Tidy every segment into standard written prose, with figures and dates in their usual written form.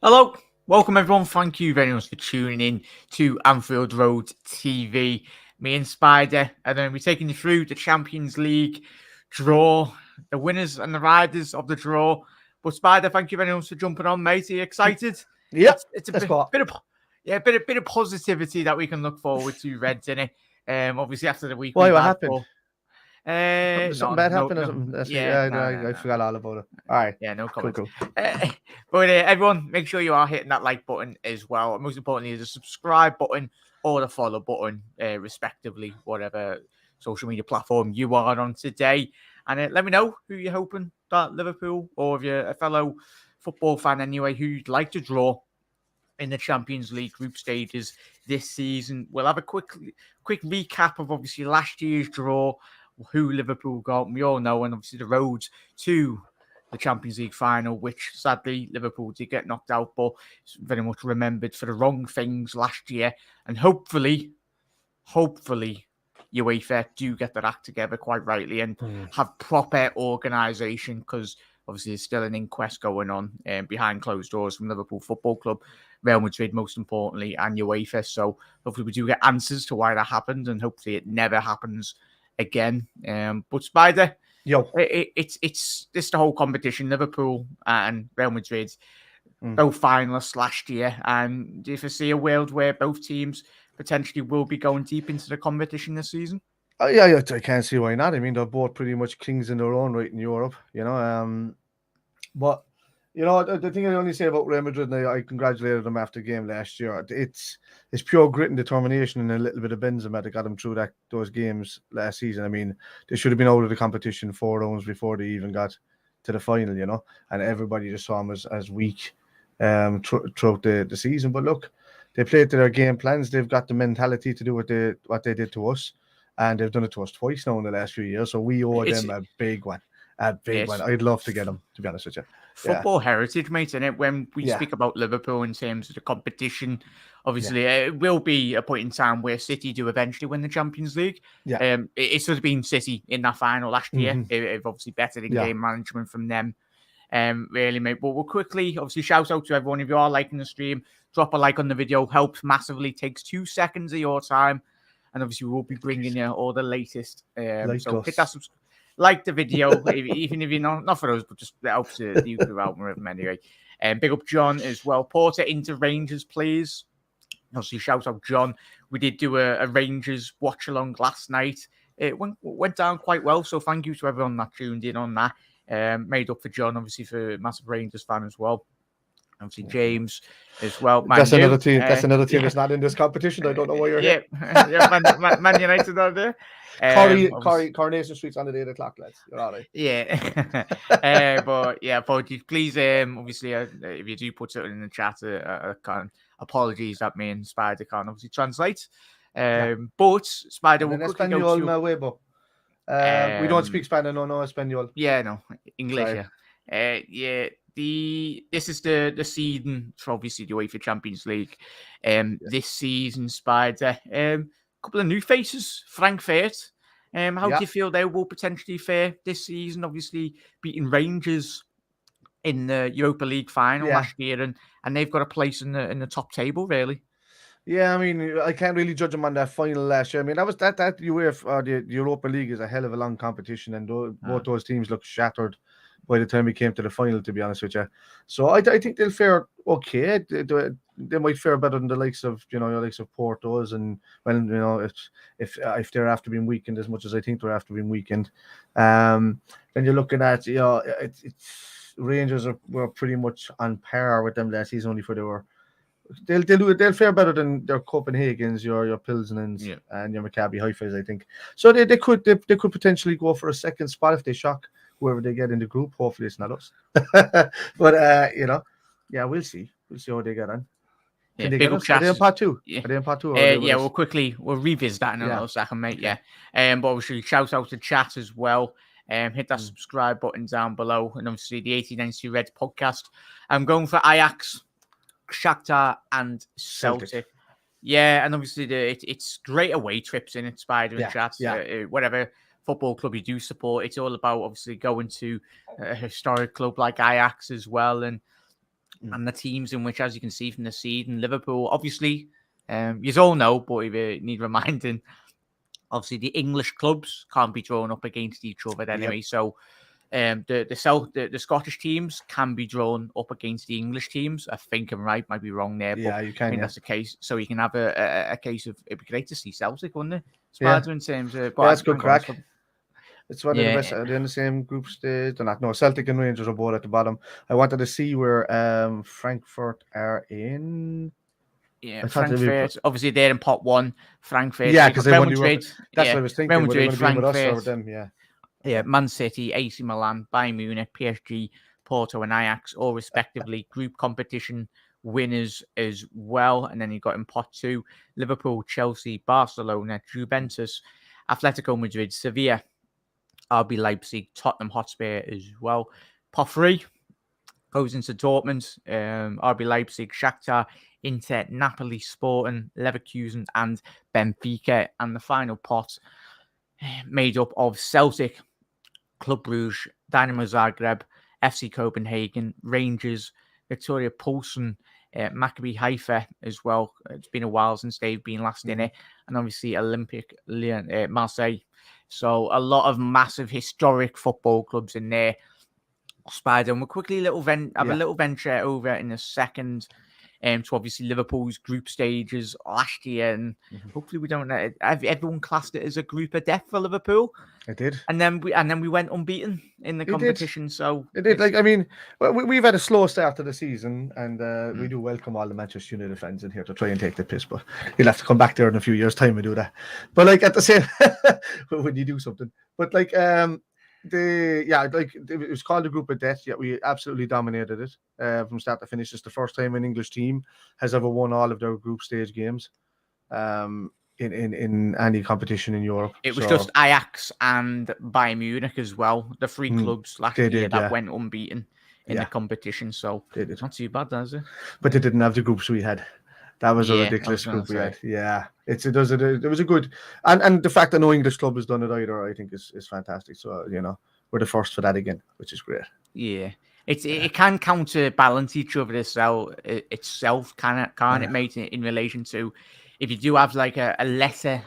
Hello, welcome everyone. Thank you very much for tuning in to Anfield Road TV. Me and Spider, and then we're taking you through the Champions League draw, the winners and the riders of the draw. But Spider, thank you very much for jumping on, mate. Are you excited? Yep, It's a let's go. bit of bit of positivity that we can look forward to, Reds, in it. Obviously after the week Why? we've What had, happened? Something no, bad no, happened or no, something? yeah, I forgot all about it. All right, yeah, no cool, comments. cool. But everyone, make sure you are hitting that like button as well. And most importantly, the subscribe button or the follow button, respectively, whatever social media platform you are on today. And let me know who you're hoping that Liverpool, or if you're a fellow football fan anyway, who you'd like to draw in the Champions League group stages this season. We'll have a quick recap of obviously last year's draw, who Liverpool got. We all know, and obviously the road to the Champions League final, which sadly Liverpool did get knocked out, but it's very much remembered for the wrong things last year. And hopefully, UEFA do get their act together quite rightly and have proper organisation, because obviously there's still an inquest going on behind closed doors from Liverpool Football Club, Real Madrid most importantly, and UEFA. So hopefully we do get answers to why that happened, and hopefully it never happens again. But Spider, Yo, it's this the whole competition. Liverpool and Real Madrid, both finalists last year, and do you foresee a world where both teams potentially will be going deep into the competition this season? yeah, I can't see why not. I mean, they're both pretty much kings in their own right in Europe, But the thing I only say about Real Madrid, and I congratulated them after the game last year. It's pure grit and determination and a little bit of Benzema that got them through those games last season. I mean, they should have been out of the competition 4 rounds before they even got to the final, and everybody just saw them as weak throughout the season. But look, they played to their game plans. They've got the mentality to do what they did to us, and they've done it to us twice now in the last few years. So we owe them a big one. A big one. I'd love to get them, to be honest with you. Football heritage, mate, isn't it? When we Yeah. speak about Liverpool in terms of the competition, obviously it will be a point in time where City do eventually win the Champions League. Yeah. It should have been City in that final last year. It obviously better in game management from them. Really, mate. But we'll quickly, obviously, shout out to everyone. If you are liking the stream, drop a like on the video. Helps massively. Takes 2 seconds of your time. And obviously, we'll be bringing you all the latest. So hit that subscribe. Like the video, even if you're not for us, but just it helps the YouTube algorithm anyway. And big up John as well. Porter into Rangers, please. Obviously, shout out John. We did do a Rangers watch along last night. It went down quite well, so thank you to everyone that tuned in on that. Made up for John, obviously, for a massive Rangers fan as well. Obviously, James as well. That's another team. That's another team that's not in this competition. I don't know why you're here. Man United are there. Coronation Street's on at 8 o'clock, lads. You're all right. Yeah. But yeah, apologies. Please, obviously, if you do put something in the chat, apologies that me and Spider can't obviously translate. But Spider will quickly go to... we don't speak Spanish, no Espanol. Yeah, no, English, yeah. This is the season for obviously the UEFA Champions League. This season, Spider, couple of new faces, Frankfurt. How do you feel they will potentially fare this season? Obviously, beating Rangers in the Europa League final last year, and they've got a place in the top table, really. Yeah, I mean, I can't really judge them on that final last year. I mean, that UEFA, the Europa League is a hell of a long competition, and both those teams look shattered by the time we came to the final, to be honest with you. So I think they'll fare okay. They might fare better than the likes of Porto's, and if they're after being weakened as much as I think they're after being weakened. Then you're looking at Rangers were pretty much on par with them last season, only for they'll fare better than their Copenhagen's, your Pilsenens, and your Maccabi Haifas, I think. So they could potentially go for a second spot if they shock whoever they get in the group. Hopefully it's not us. But we'll see. We'll see how they get on. Can they get us? Are they in part two? Yeah. Are they in part two? We'll revisit that in a little second, mate. Okay. But obviously shout out to chat as well. Hit that subscribe button down below, and obviously the 1892 Reds podcast. I'm going for Ajax, Shakhtar, and Celtic. Yeah, and obviously it's great away trips in it, Spider and chat. Whatever football club you do support, it's all about obviously going to a historic club like Ajax as well. And and the teams in which, as you can see from the seed, and Liverpool, obviously, you all know, but if you need reminding, obviously the English clubs can't be drawn up against each other anyway. Yep. So the Scottish teams can be drawn up against the English teams. I think I'm right, might be wrong there, but you can. I think that's the case. So you can have a case of, it'd be great to see Celtic, wouldn't it? Spider in terms of, but that's good crack. It's one of the best. They're in the same group stage. They're not. No, Celtic and Rangers are both at the bottom. I wanted to see where Frankfurt are in. Yeah, Frankfurt. Obviously, they're in pot 1. Frankfurt. Yeah, because they won Madrid. That's what I was thinking. Real Madrid, Frankfurt. Be with us or with them? Yeah, Man City, AC Milan, Bayern Munich, PSG, Porto, and Ajax, all respectively group competition winners as well. And then you got in pot 2, Liverpool, Chelsea, Barcelona, Juventus, Atletico Madrid, Sevilla, RB Leipzig, Tottenham Hotspur as well. Pot 3 goes into Dortmund, RB Leipzig, Shakhtar, Inter, Napoli, Sporting, Leverkusen, and Benfica. And the final pot made up of Celtic, Club Brugge, Dynamo Zagreb, FC Copenhagen, Rangers, Victoria Pilsen, Maccabi Haifa as well. It's been a while since they've been last in it. And obviously Olympique Lyon, Marseille. So a lot of massive historic football clubs in there. Spider, and we'll quickly have a little venture over in a second. To obviously Liverpool's group stages last year, and hopefully we don't have everyone classed it as a group of death for Liverpool. It did, and then we went unbeaten in the competition. So it did. Like, I mean, we've had a slow start to the season, and we do welcome all the Manchester United fans in here to try and take the piss, but you'll have to come back there in a few years' time and do that. But like at the same, when you do something, but like it was called a group of death, yet we absolutely dominated it from start to finish. It's the first time an English team has ever won all of their group stage games in any competition in Europe. It was just Ajax and Bayern Munich as well, the 3 clubs last year that went unbeaten in the competition. So it's not too bad, is it? But they didn't have the groups we had. That was a ridiculous group we had. Yeah, it was a good, and the fact that no English club has done it either, I think is fantastic. So we're the first for that again, which is great. Yeah, it can counterbalance each other itself, can't it, mate? In relation to if you do have like a lesser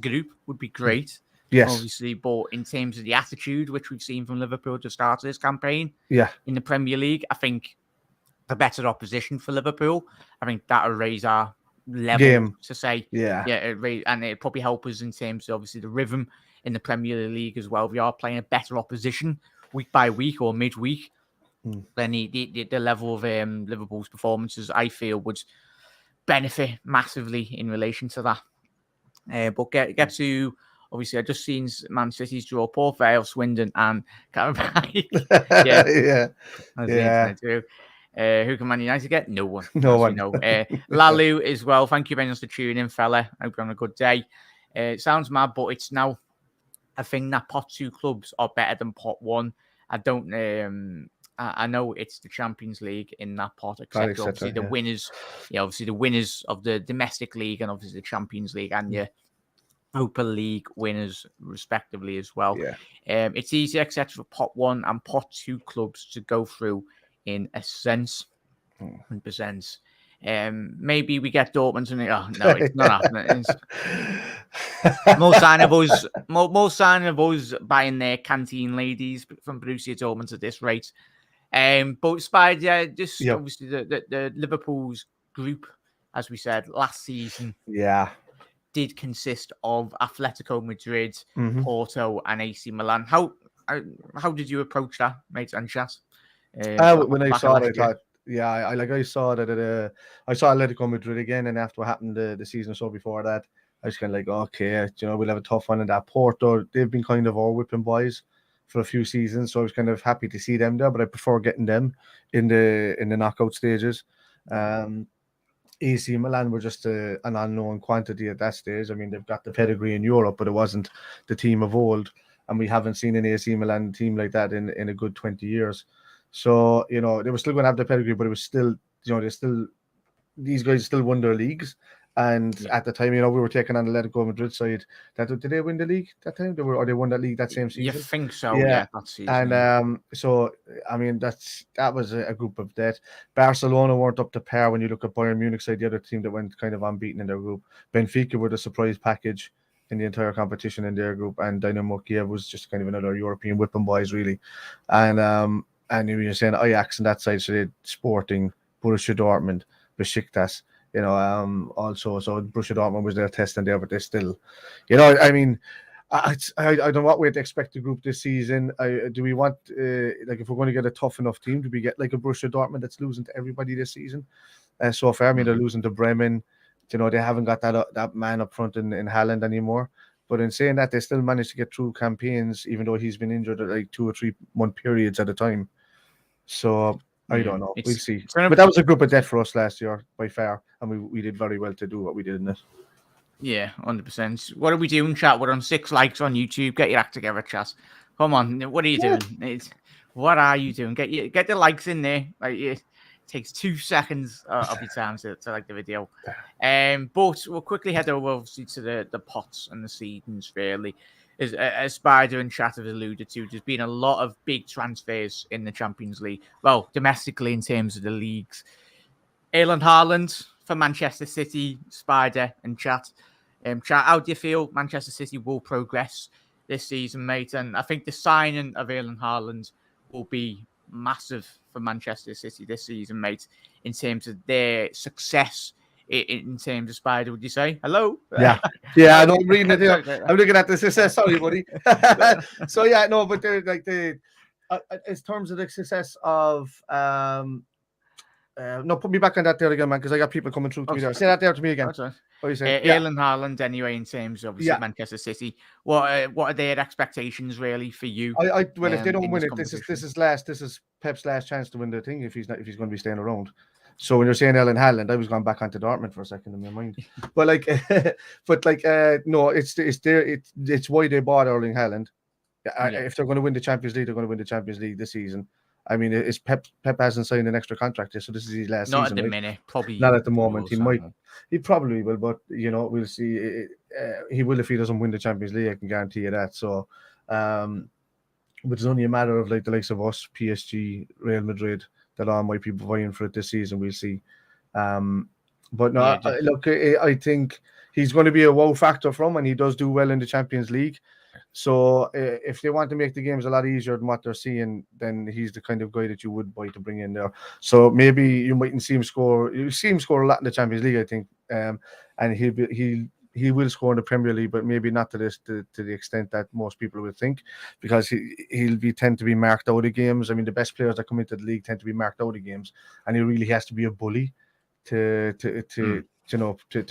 group would be great. Yes, obviously, but in terms of the attitude which we've seen from Liverpool to start this campaign, in the Premier League, I think the better opposition for Liverpool. I think that'll raise our level to say, and it probably help us in terms of obviously the rhythm in the Premier League as well. We are playing a better opposition week by week or midweek. Then the level of Liverpool's performances, I feel, would benefit massively in relation to that. But get to obviously, I just seen Man City's draw Port Vale, Swindon, and Carabao. Who can Man United get? No one. No one. Lalu as well. Thank you very much for tuning in, fella. I hope you're having a good day. It sounds mad, but it's now a thing that pot 2 clubs are better than pot 1. I don't. I know it's the Champions League in that pot, except obviously the winners. Obviously the winners of the domestic league and obviously the Champions League and your Europa League winners, respectively, as well. It's easy, except for pot 1 and pot 2 clubs to go through. In a sense, 100%. Maybe we get Dortmund and no, it's not happening. Most sign of us buying their canteen ladies from Borussia Dortmund at this rate. But Spider, obviously the Liverpool's group, as we said last season, did consist of Atletico Madrid, Porto, and AC Milan. How did you approach that, mate, and chat? When I saw it, I thought, I saw that I saw Atletico Madrid again, and after what happened the season or so before that, I was kind of like, okay, we'll have a tough one in that. Porto, they've been kind of our whipping boys for a few seasons, so I was kind of happy to see them there, but I prefer getting them in the knockout stages. AC Milan were just an unknown quantity at that stage. I mean, they've got the pedigree in Europe, but it wasn't the team of old, and we haven't seen an AC Milan team like that in a good 20 years. So, they were still going to have the pedigree, but it was still, these guys still won their leagues And at the time, we were taking on the Atletico Madrid side. Did they win the league that time? They won that league that same season. You think so? Yeah, that season. And so I mean that was a group of death. Barcelona weren't up to par when you look at Bayern Munich side, the other team that went kind of unbeaten in their group. Benfica were the surprise package in the entire competition in their group, and Dynamo Kiev was just kind of another European whipping boys, really. And you're saying Ajax on that side, so they had Sporting, Borussia Dortmund, Besiktas. Also, so Borussia Dortmund was there testing there, but they still, I mean, I don't know what we'd expect the group this season. Do we want, if we're going to get a tough enough team, do we get like a Borussia Dortmund that's losing to everybody this season? So far, I mean, they're losing to Bremen. They haven't got that man up front in Haaland anymore. But in saying that, they still managed to get through campaigns, even though he's been injured at like 2 or 3 month periods at a time. So I don't know. We'll see. But that was a group of death for us last year by far, and we did very well to do what we did in it. Yeah, 100%. What are we doing, chat? We're on 6 likes on YouTube. Get your act together, chat. Come on, what are you doing? What are you doing? Get the likes in there. Like, it takes 2 seconds of your time to like the video. But we'll quickly head over obviously to the pots and the seedings, really. As Spider and Chat have alluded to, there's been a lot of big transfers in the Champions League. Well, domestically in terms of the leagues. Erling Haaland for Manchester City, Spider and Chat. Chat, how do you feel Manchester City will progress this season, mate? And I think the signing of Erling Haaland will be massive for Manchester City this season, mate, in terms of their success. In terms of Spider, would you say? Hello? Yeah, I know. I'm reading it here. I'm looking at the success. Sorry, buddy. So yeah, no, but they're like in terms of the success of no, put me back on that there again, man, because I got people coming through to me there. Say that there to me again. What are you saying? Erling Haaland, anyway, in terms of Manchester City. What are their expectations really for you? Well, if they don't win it, this is Pep's last chance to win the thing if he's going to be staying around. So when you're saying Erling Haaland, I was going back onto Dortmund for a second in my mind. But no, it's why they bought Erling Haaland. If they're going to win the Champions League, they're going to win the Champions League this season. I mean, it's Pep hasn't signed an extra contract yet, so this is his last season. Not at the minute, probably. Not at the moment. He probably will, but we'll see. He will if he doesn't win the Champions League. I can guarantee you that. So, but it's only a matter of like the likes of us, PSG, Real Madrid, that all might be vying for it this season. We'll see. But no, I think he's going to be a wow factor for him, and he does do well in the Champions League. So if they want to make the games a lot easier than what they're seeing, then he's the kind of guy that you would buy to bring in there. So maybe you mightn't see him score. You see him score a lot in the Champions League, I think, and he will score in the Premier League, but maybe not to the extent that most people would think, because he'll tend to be marked out of games. I mean, the best players that come into the league tend to be marked out of games, and he really has to be a bully to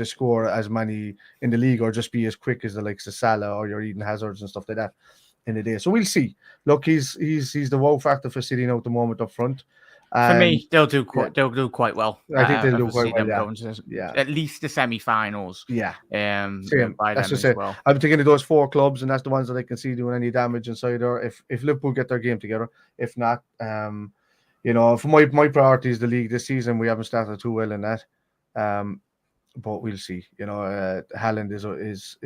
score as many in the league, or just be as quick as the likes of Salah or your Eden Hazards and stuff like that in the day. So we'll see. Look, he's the wow factor for City now at the moment up front. For me, they'll do quite well. I think they'll do quite well. Going to at least the semi-finals. Yeah. Same. That's just it. Well. I'm thinking of those 4 clubs, and that's the ones that I can see doing any damage inside there. If Liverpool get their game together, if not, for my priority is the league this season. We haven't started too well in that. But we'll see. Haaland is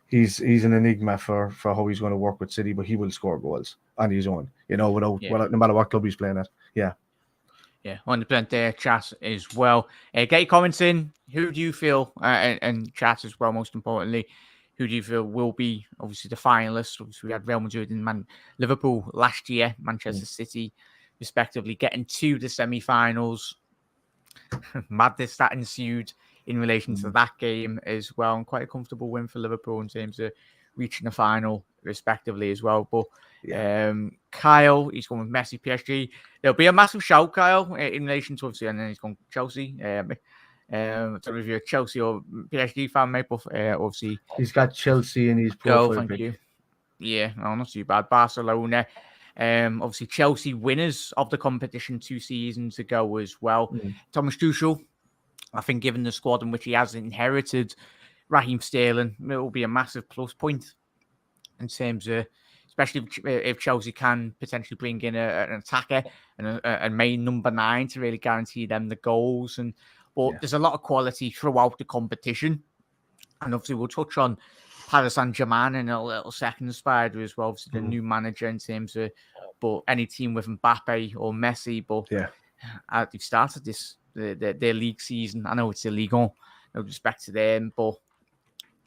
he's an enigma for how he's going to work with City, but he will score goals on his own. No matter what club he's playing at. Yeah. Yeah, 100% there, chat as well. Get your comments in. Who do you feel, and chat as well, most importantly, who do you feel will be obviously the finalists? Obviously, we had Real Madrid and Liverpool last year, Manchester City, respectively, getting to the semi-finals. Madness that ensued in relation to that game as well, and quite a comfortable win for Liverpool in terms of reaching the final respectively as well. But Kyle, he's going with Messi, PSG. There'll be a massive shout, Kyle, in relation to obviously, and then he's going Chelsea. I don't know if you're a Chelsea or PSG fan, mate, but obviously he's got Chelsea in his profile. Thank you. Yeah, no, not too bad. Barcelona. Obviously, Chelsea winners of the competition 2 seasons ago as well. Thomas Tuchel, I think, given the squad in which he has inherited, Raheem Sterling, it will be a massive plus point in terms of, especially if Chelsea can potentially bring in an attacker and a main number 9 to really guarantee them the goals. But But there's a lot of quality throughout the competition. And obviously, we'll touch on Paris Saint-Germain in a little second, Spider, as well. Obviously, the new manager in terms of, but any team with Mbappe or Messi, but they've started their league season. I know it's a Ligue 1, no respect to them, but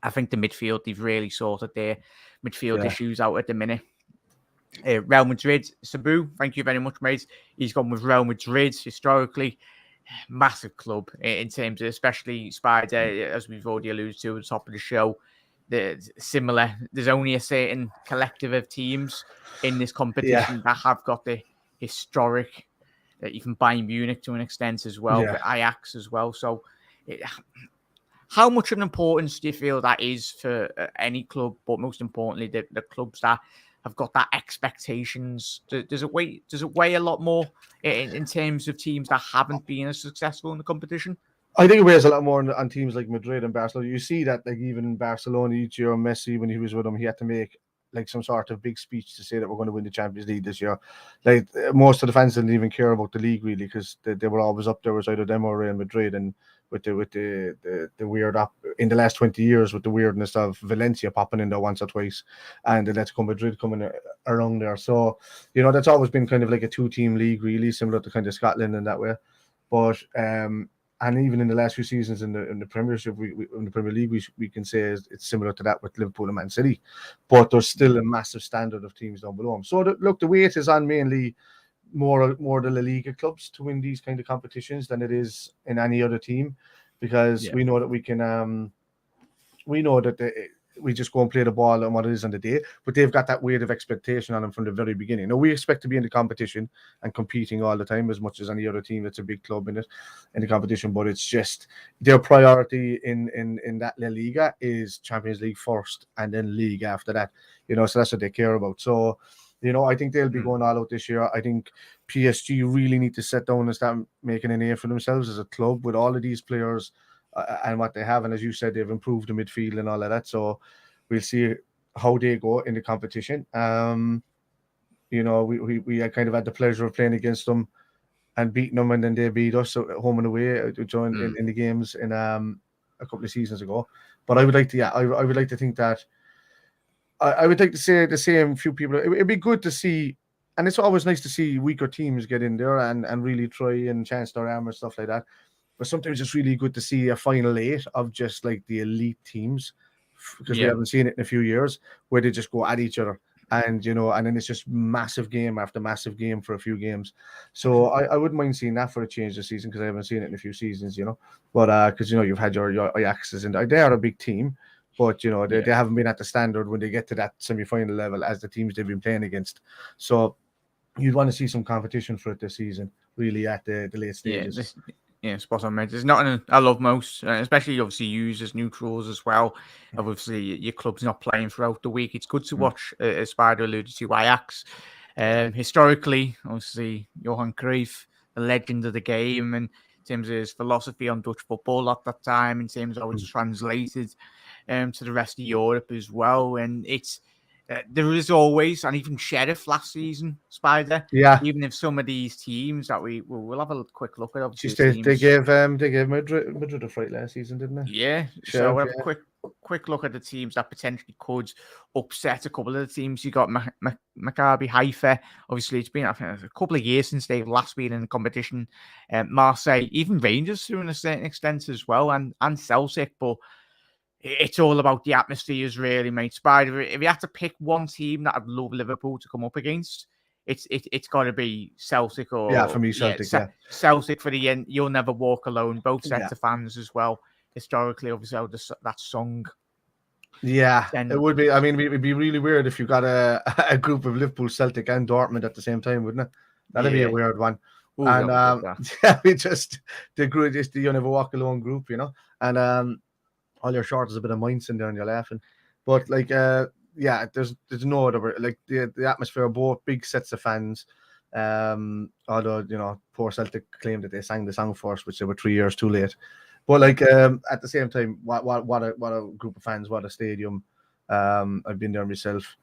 I think the midfield, they've really sorted their midfield issues out at the minute. Real Madrid, Sabu, thank you very much, mate. He's gone with Real Madrid historically. Massive club in terms of, especially Spider, as we've already alluded to at the top of the show. There's only a certain collective of teams in this competition that have got the historic, even Bayern Munich to an extent as well, but Ajax as well. So, how much of an importance do you feel that is for any club, but most importantly, the clubs that have got that expectations? Does it weigh a lot more in terms of teams that haven't been as successful in the competition? I think it weighs a lot more on teams like Madrid and Barcelona. You see that, like, even in Barcelona each year, Messi, when he was with them, he had to make like some sort of big speech to say that we're going to win the Champions League this year. Like, most of the fans didn't even care about the league really, because they were always up there. It was either them or Real Madrid. And with the weird up in the last 20 years, with the weirdness of Valencia popping in there once or twice, and the Atletico Madrid coming around there. So, that's always been kind of like a 2-team league, really similar to kind of Scotland in that way. But and even in the last few seasons in the Premiership, in the Premier League, we can say it's similar to that with Liverpool and Man City. But there's still a massive standard of teams down below them. So the weight is on mainly more the La Liga clubs to win these kind of competitions than it is in any other team, because we know that we can. We know that we just go and play the ball and what it is on the day, but they've got that weight of expectation on them from the very beginning. Now, we expect to be in the competition and competing all the time as much as any other team that's a big club in the competition, but it's just their priority in that La Liga is Champions League first and then league after that, so that's what they care about. So, I think they'll be going all out this year. I think PSG really need to sit down and start making a name for themselves as a club with all of these players and what they have. And as you said, they've improved the midfield and all of that. So we'll see how they go in the competition. We kind of had the pleasure of playing against them and beating them, and then they beat us home and away in the games in a couple of seasons ago. But I would like to, I would like to think that I would like to say the same few people. It'd be good to see, and it's always nice to see weaker teams get in there and really try and chance their arm and stuff like that. But sometimes it's really good to see a final 8 of just like the elite teams, because we haven't seen it in a few years, where they just go at each other, and and then it's just massive game after massive game for a few games. So I wouldn't mind seeing that for a change this season, because I haven't seen it in a few seasons, But because you've had your Ajaxes, and they are a big team, but they haven't been at the standard when they get to that semi-final level as the teams they've been playing against. So you'd want to see some competition for it this season, really, at the late stages. Yeah, spot on, mate. There's nothing I love most, especially obviously you as neutrals as well. Obviously, your club's not playing throughout the week. It's good to watch, as Spider alluded to, Ajax. Historically, obviously, Johan Cruyff, the legend of the game, and in terms of his philosophy on Dutch football at that time, in terms of how it's translated to the rest of Europe as well. And it's there is always, and even Sheriff last season, Spider. Even if some of these teams that we'll have a quick look at. Obviously, they gave Madrid a fright last season, didn't they? Yeah. Sheriff, so we'll have a quick look at the teams that potentially could upset a couple of the teams. You got Maccabi Haifa. Obviously, it's been, I think, a couple of years since they've last been in the competition. Marseille, even Rangers to a certain extent as well, and Celtic, but. It's all about the atmospheres, really, mate. Spider, if you had to pick one team that I'd love Liverpool to come up against, it's got to be Celtic or for me, Celtic. Celtic for the end. You'll never walk alone. Both sets of fans as well. Historically, obviously, that song. Yeah, it would be. I mean, it'd be really weird if you got a group of Liverpool, Celtic, and Dortmund at the same time, wouldn't it? That'd be a weird one. Ooh, and we just the group, just the you never walk alone group, and all your short is a bit of mindset there and you're laughing. But like there's no other, like the atmosphere of both big sets of fans. Although poor Celtic claimed that they sang the song first, which they were 3 years too late. But like at the same time, what a group of fans, what a stadium. I've been there myself.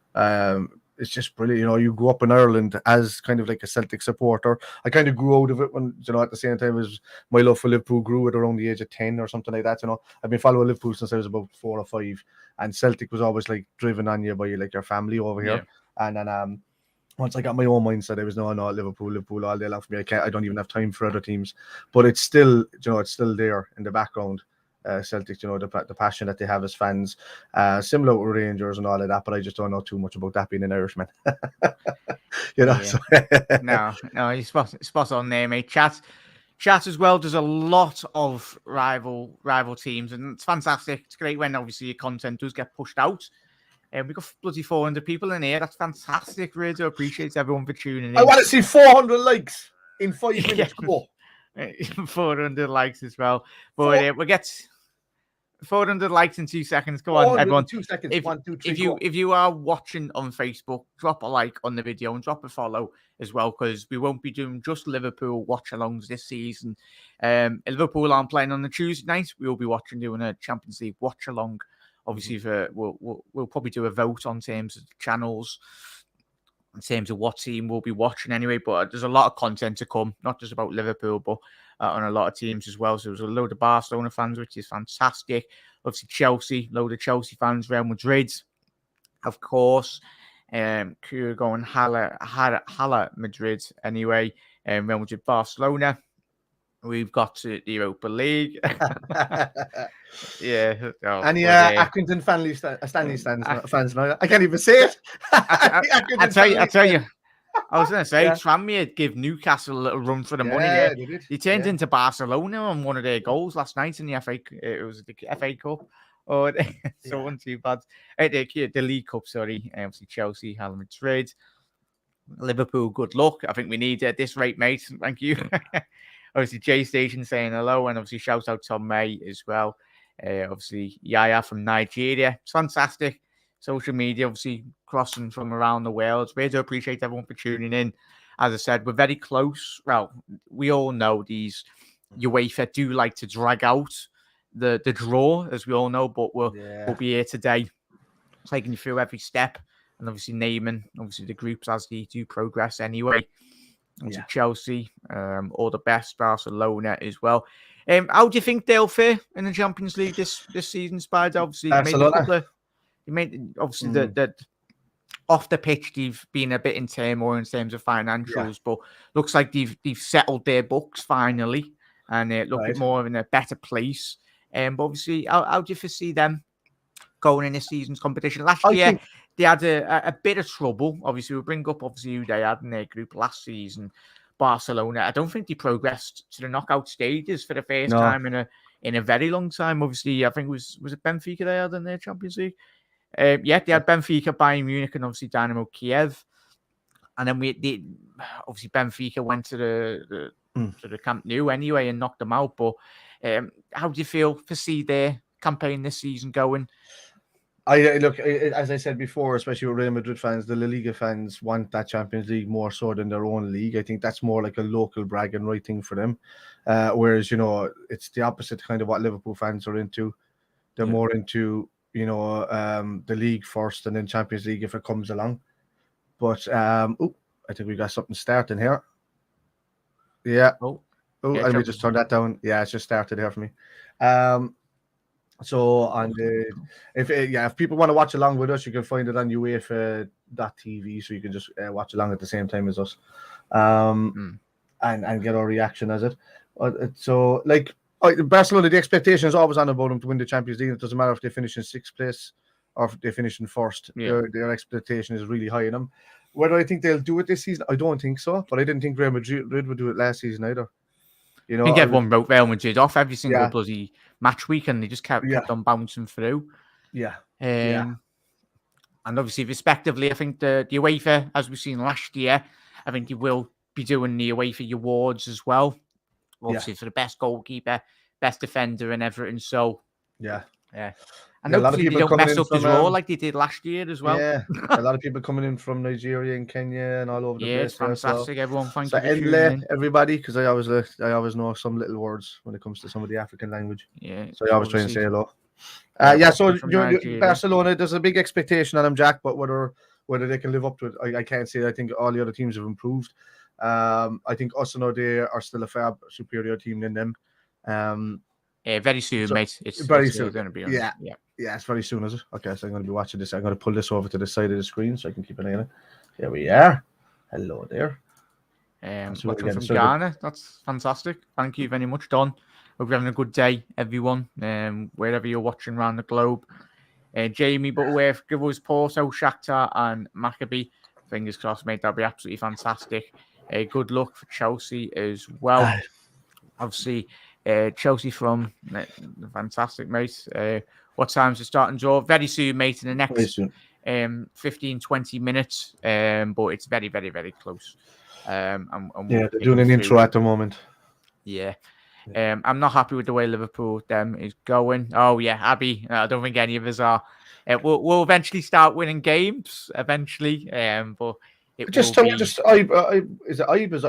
it's just brilliant. You know, you grew up in Ireland as kind of like a Celtic supporter. I kind of grew out of it when, you know, at the same time as my love for Liverpool grew at around the age of 10 or something like that. You know, I've been following Liverpool since I was about 4 or 5, and Celtic was always like driven on you by like your family over here. And then once I got my own mindset, I was no, Liverpool all day long for me. I don't even have time for other teams. But it's still, you know, it's still there in the background. Celtic, you know, the passion that they have as fans, similar with Rangers and all of that, but I just don't know too much about that being an Irishman. You know, so. no, you're spot on there, mate. Chat as well. There's a lot of rival teams, and it's fantastic. It's great when obviously your content does get pushed out. And we've got bloody 400 people in here. That's fantastic. Really do appreciate everyone for tuning in. I want to see 400 likes in 5 minutes. Go. 400 likes as well. But we'll get 400 likes in 2 seconds. Go on, everyone. 2 seconds. If you are watching on Facebook, drop a like on the video and drop a follow as well, because we won't be doing just Liverpool watch-alongs this season. Liverpool aren't playing on the Tuesday night. We will be doing a Champions League watch-along. Obviously, we'll probably do a vote on terms of channels, in terms of what team we'll be watching anyway. But there's a lot of content to come, not just about Liverpool, but on a lot of teams as well. So there's a load of Barcelona fans, which is fantastic. Obviously, Chelsea, load of Chelsea fans, Real Madrid, of course. Kura going Hala Madrid anyway. Real Madrid, Barcelona. We've got the Europa League. Yeah. Any Accrington Stanley fans now? I can't even say it. I tell you. I was going to say, Tranmere give Newcastle a little run for the money there. They turned into Barcelona on one of their goals last night in the FA. It was the FA Cup. Oh, so wasn't too bad. The League Cup, sorry. Obviously, Chelsea, Real Madrid, Liverpool. Good luck. I think we need at this rate, mate. Thank you. Obviously, J Station saying hello, and obviously shout out Tom May as well. Obviously, Yaya from Nigeria. It's fantastic. Social media, obviously, crossing from around the world. We do appreciate everyone for tuning in. As I said, we're very close. Well, we all know these UEFA do like to drag out the draw, as we all know, but we'll be here today, taking you through every step, and obviously naming obviously the groups as they do progress anyway. Obviously Chelsea, all the best, Barcelona as well. How do you think they'll fare in the Champions League this season, Spider? Obviously, the off the pitch, they've been a bit in turmoil in terms of financials, but looks like they've settled their books finally, and they're looking more in a better place. But obviously, how do you foresee them going in this season's competition? Last year, they had a bit of trouble. Obviously, we'll bring up who they had in their group last season. Barcelona. I don't think they progressed to the knockout stages for the first time in a very long time. Obviously, I think was it Benfica they had in their Champions League? They had Benfica, Bayern Munich, and obviously Dynamo Kiev. And then obviously Benfica went to the Camp Nou anyway and knocked them out. But how do you foresee their campaign this season going? Look, as I said before, especially with Real Madrid fans, the La Liga fans want that Champions League more so than their own league. I think that's more like a local bragging right thing for them. Whereas, you know, it's the opposite kind of what Liverpool fans are into. They're more into, you know, the league first and then Champions League if it comes along. But I think we got something starting here. Yeah. Let me just turn that down. Yeah, it's just started here for me. So on if people want to watch along with us, you can find it on UEFA.tv, so you can just watch along at the same time as us, and get our reaction as it. So like Barcelona, the expectation is always on about them to win the Champions League. It doesn't matter if they finish in 6th place or if they finish in 1st. Their expectation is really high in them. Whether I think they'll do it this season, I don't think so. But I didn't think Real Madrid would do it last season either. You know, I think everyone wrote Real Madrid off every single bloody match week, and they just kept on bouncing through. And obviously, respectively, I think the UEFA, as we've seen last year, I think you will be doing the UEFA awards as well. Obviously, for the best goalkeeper, best defender, and everything. So, and hopefully they don't mess up the draw like they did last year as well. Yeah, a lot of people coming in from Nigeria and Kenya and all over the place. Yeah, it's fantastic. Everyone, thank you for tuning in. Everybody, because I always know some little words when it comes to some of the African language. Yeah, so I always try and say hello. So Barcelona, there's a big expectation on them, Jack. But whether whether they can live up to it, I can't say. I think all the other teams have improved. I think us and they are still a far superior team than them. Very soon, mate. It's very soon. Going to be on. Yeah, it's very soon, is it? Okay, so I'm going to be watching this. I'm going to pull this over to the side of the screen so I can keep an eye on it. Here we are. Hello there. Watching from Ghana. That's fantastic. Thank you very much, Don. Hope you're having a good day, everyone. Wherever you're watching around the globe. Jamie Butterworth, give us Porto, Shakhtar, and Maccabi. Fingers crossed, mate. That'll be absolutely fantastic. Good luck for Chelsea as well. Obviously, Chelsea from fantastic, mate. What time's the starting draw? Very soon, mate. In the next 15-20 minutes. But it's very, very, very close. They're doing an intro at the moment. Yeah. I'm not happy with the way Liverpool is going. Oh yeah, Abby. I don't think any of us are. We'll eventually start winning games eventually. But is it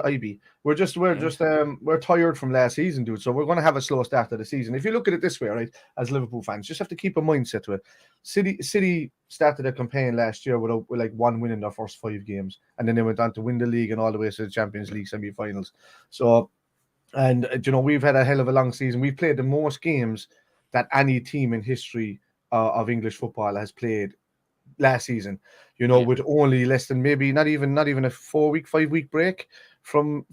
IB? We're tired from last season, dude. So we're going to have a slow start of the season. If you look at it this way, right, as Liverpool fans, just have to keep a mindset to it. City started a campaign last year with like 1 win in their first 5 games, and then they went on to win the league and all the way to the Champions League semi-finals. So, and we've had a hell of a long season. We've played the most games that any team in history of English football has played last season, with only less than maybe not even a 5-week break from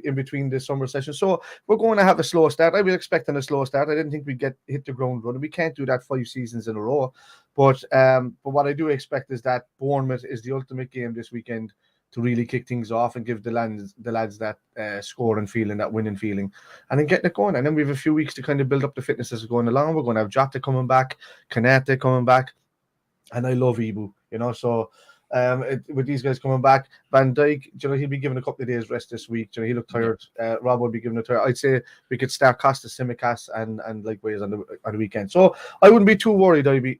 in between the summer session. So we're going to have a slow start. I was expecting a slow start. I didn't think we'd hit the ground running. We can't do that 5 seasons in a row. But what I do expect is that Bournemouth is the ultimate game this weekend to really kick things off and give the lads that scoring feeling, that winning feeling, and then getting it going. And then we have a few weeks to kind of build up the fitness as we're going along. We're going to have Jota coming back, Kanate coming back. And I love Ibu, so with these guys coming back, Van Dijk, he'll be given a couple of days rest this week. He looked tired. Rob will be given a tired. I'd say we could start Costa, Simicas, and likewise on the weekend. So I wouldn't be too worried, I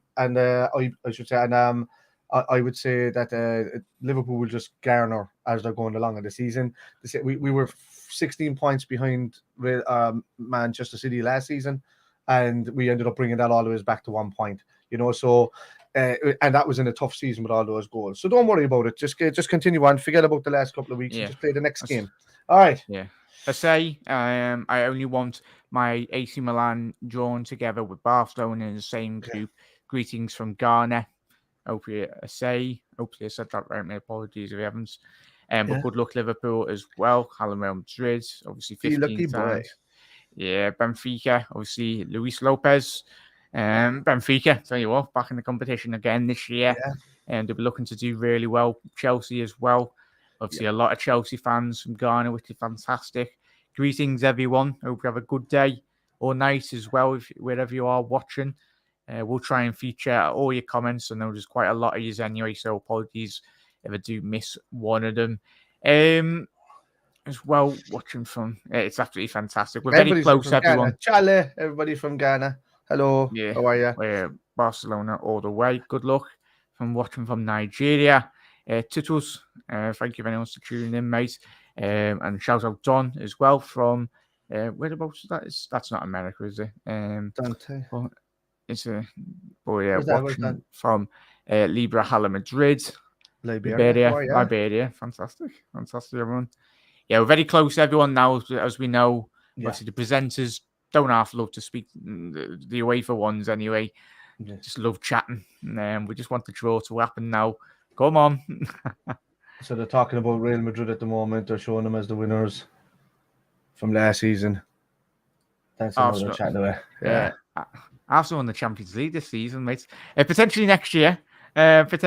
should say, and I would say that Liverpool will just garner as they're going along in the season. We were 16 points behind Manchester City last season, and we ended up bringing that all the way back to 1 point. So. And that was in a tough season with all those goals. So don't worry about it. Just continue on. Forget about the last couple of weeks and just play the next game. All right. Yeah. I say I only want my AC Milan drawn together with Barcelona in the same group. Greetings from Ghana. Hopefully I said that right. My apologies if I haven't. But good luck Liverpool as well. Real Madrid, obviously 15 times. Yeah, Benfica, obviously Luis Lopez. Benfica, tell you what, back in the competition again this year, and they'll be looking to do really well. Chelsea as well, obviously a lot of Chelsea fans from Ghana, which is fantastic. Greetings, everyone. Hope you have a good day or night as well, wherever you are watching. We'll try and feature all your comments. I know there's quite a lot of yous anyway, so apologies if I do miss one of them. As well, watching from it's absolutely fantastic. We're very close, everyone. Chale, everybody from Ghana. Hello. Yeah. How are you? Barcelona all the way. Good luck from watching from Nigeria. Titus, thank you very much for tuning in, mate. And shout out Don as well from whereabouts that is. That's not America, is it? Dante. But it's watching from Libra Hala Madrid. Liberia. Fantastic, everyone. Yeah, we're very close, everyone, now, as we know. Obviously, the presenters don't half love to speak, the Uefa ones anyway. Just love chatting. We just want the draw to happen now. Come on. So they're talking about Real Madrid at the moment. They're showing them as the winners from last season. That's another chat away. Yeah. Arsenal won the Champions League this season, mate. Potentially next year. Obviously,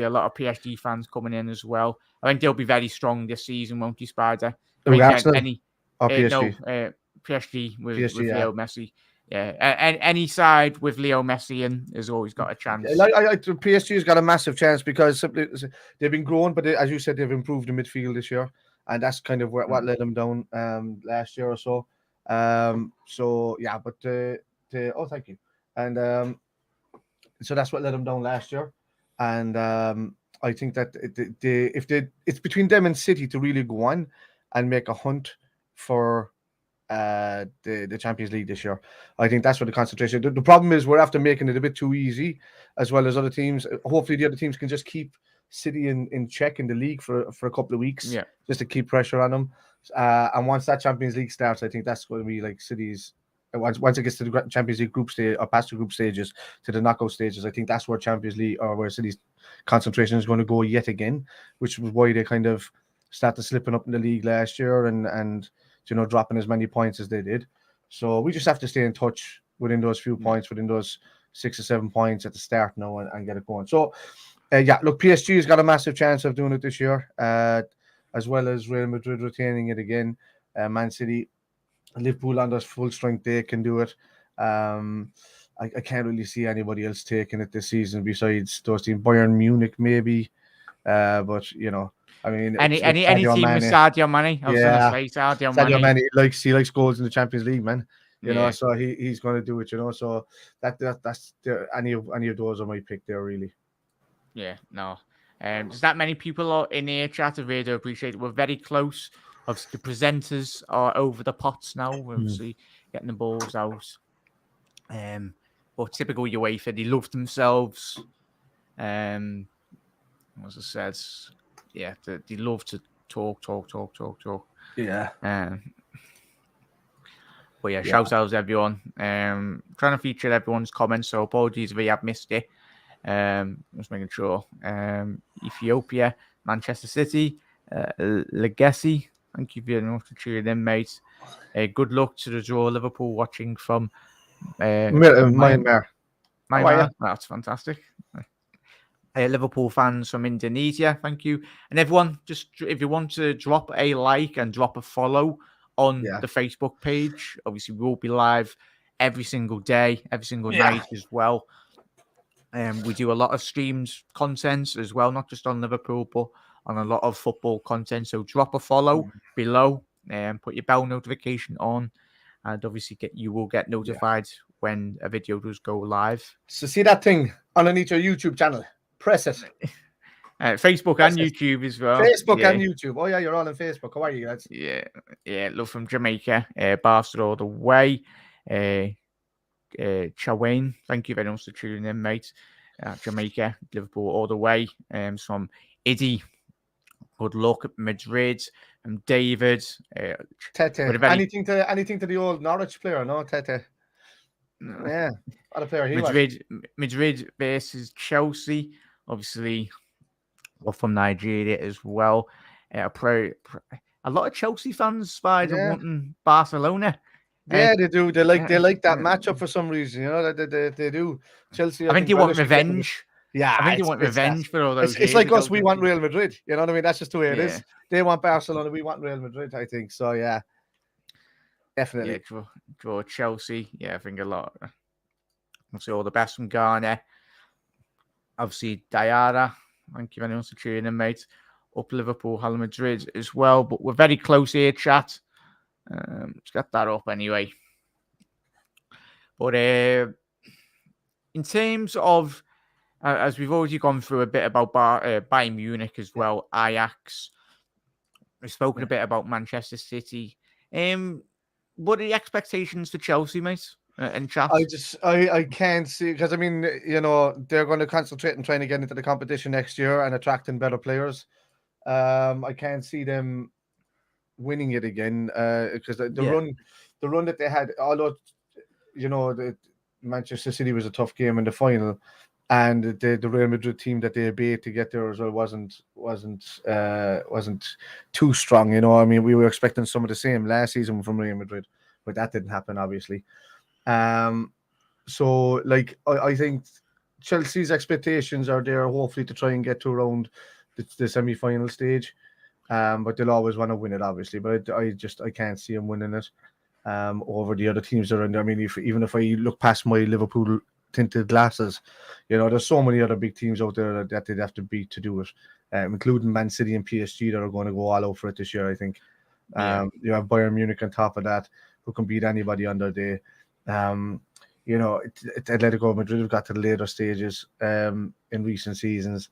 a lot of PSG fans coming in as well. I think they'll be very strong this season, won't you, Spider? PSG? PSG with Leo Messi. Yeah, any side with Leo Messi in has always got a chance. PSG's got a massive chance because they've been growing, but as you said, they've improved in midfield this year, and that's kind of what let them down last year or so. Thank you. And so that's what let them down last year, and I think that it's between them and City to really go on and make a hunt for the Champions League this year. I think that's where the concentration. The problem is we're after making it a bit too easy, as well as other teams. Hopefully, the other teams can just keep City in check in the league for a couple of weeks, just to keep pressure on them. And once that Champions League starts, I think that's going to be like City's. Once it gets to the Champions League group stage or past the group stages to the knockout stages, I think that's where Champions League or where City's concentration is going to go yet again, which was why they kind of started slipping up in the league last year and dropping as many points as they did. So we just have to stay in touch within those few points, within those 6 or 7 points at the start now and get it going. So look, PSG has got a massive chance of doing it this year, as well as Real Madrid retaining it again. Man City, Liverpool on their full strength, they can do it. I can't really see anybody else taking it this season besides those teams. Bayern Munich maybe, but I mean, any team with Sadio Mane. I was going to say Sadio Mane. He likes goals in the Champions League, man. You know, so he's going to do it. So that's any of those are my pick there, really. Yeah, no. There's that many people in the chat. I really appreciate it. We're very close. Obviously, the presenters are over the pots now. We're obviously getting the balls out. But typical UEFA, they love themselves. As I said, they love to talk. Yeah. But shout out to everyone. Trying to feature everyone's comments, so apologies if we have missed it. Just making sure. Ethiopia, Manchester City, Legacy. Thank you very much for tuning in, mate. Good luck to the draw. Liverpool watching from Myanmar. That's fantastic. Liverpool fans from Indonesia, thank you. And everyone, just if you want to drop a like and drop a follow on the Facebook page, obviously we'll be live every single day, every single night as well. We do a lot of streamed content as well, not just on Liverpool, but on a lot of football content. So drop a follow below and put your bell notification on. And obviously you will get notified when a video does go live. So see that thing underneath your YouTube channel. Press it. Facebook and YouTube as well. Facebook and YouTube. Oh, yeah, you're all on Facebook. How are you guys? Yeah. Love from Jamaica. Barcelona all the way. Chawain, thank you very much for tuning in, mate. Jamaica, Liverpool all the way. From Iddy, good luck at Madrid. David. Tete. Anything to the old Norwich player, no? Tete. Yeah, what a player he was. Madrid versus Chelsea. Obviously, we're from Nigeria as well. A lot of Chelsea fans wanting Barcelona. Yeah, they do. They like that matchup for some reason. They do. Chelsea. I think they want revenge. I think they want revenge for all those. It's like us. We want Real Madrid. You know what I mean? That's just the way it is. They want Barcelona. We want Real Madrid. I think so. Yeah, definitely. Yeah, draw Chelsea. Yeah, I think a lot. Obviously, all the best from Ghana. Obviously, Diarra. Thank you very much for tuning in, mate. Up Liverpool, Real Madrid as well. But we're very close here, chat. Let's get that up anyway. But in terms of, as we've already gone through a bit about Bayern Munich as well, Ajax. We've spoken a bit about Manchester City. What are the expectations for Chelsea, mate? And chat? I can't see, because I mean, they're going to concentrate on trying to get into the competition next year and attracting better players. I can't see them winning it again, because the run that they had, although the Manchester City was a tough game in the final, and the Real Madrid team that they beat to get there as well wasn't too strong. I mean, we were expecting some of the same last season from Real Madrid, but that didn't happen, obviously. So I think Chelsea's expectations are there, hopefully, to try and get to around the semi-final stage. But they'll always want to win it, obviously. But I can't see them winning it over the other teams around. I mean, even if I look past my Liverpool tinted glasses, there's so many other big teams out there that they'd have to beat to do it, including Man City and PSG that are going to go all out for it this year, I think. You have Bayern Munich on top of that, who can beat anybody on their day. Atletico Madrid have got to the later stages in recent seasons.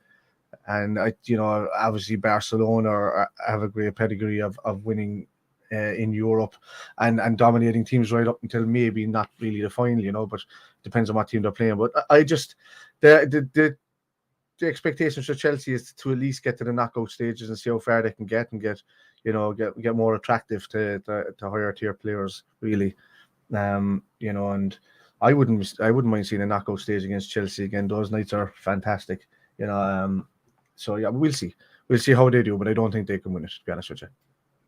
And obviously Barcelona have a great pedigree of winning in Europe and dominating teams right up until maybe not really the final, but depends on what team they're playing. But I just the expectations for Chelsea is to at least get to the knockout stages and see how far they can get and get more attractive to higher tier players, really. And I wouldn't mind seeing a knockout stage against Chelsea again. Those nights are fantastic, So yeah, we'll see how they do, but I don't think they can win it, to be honest with you.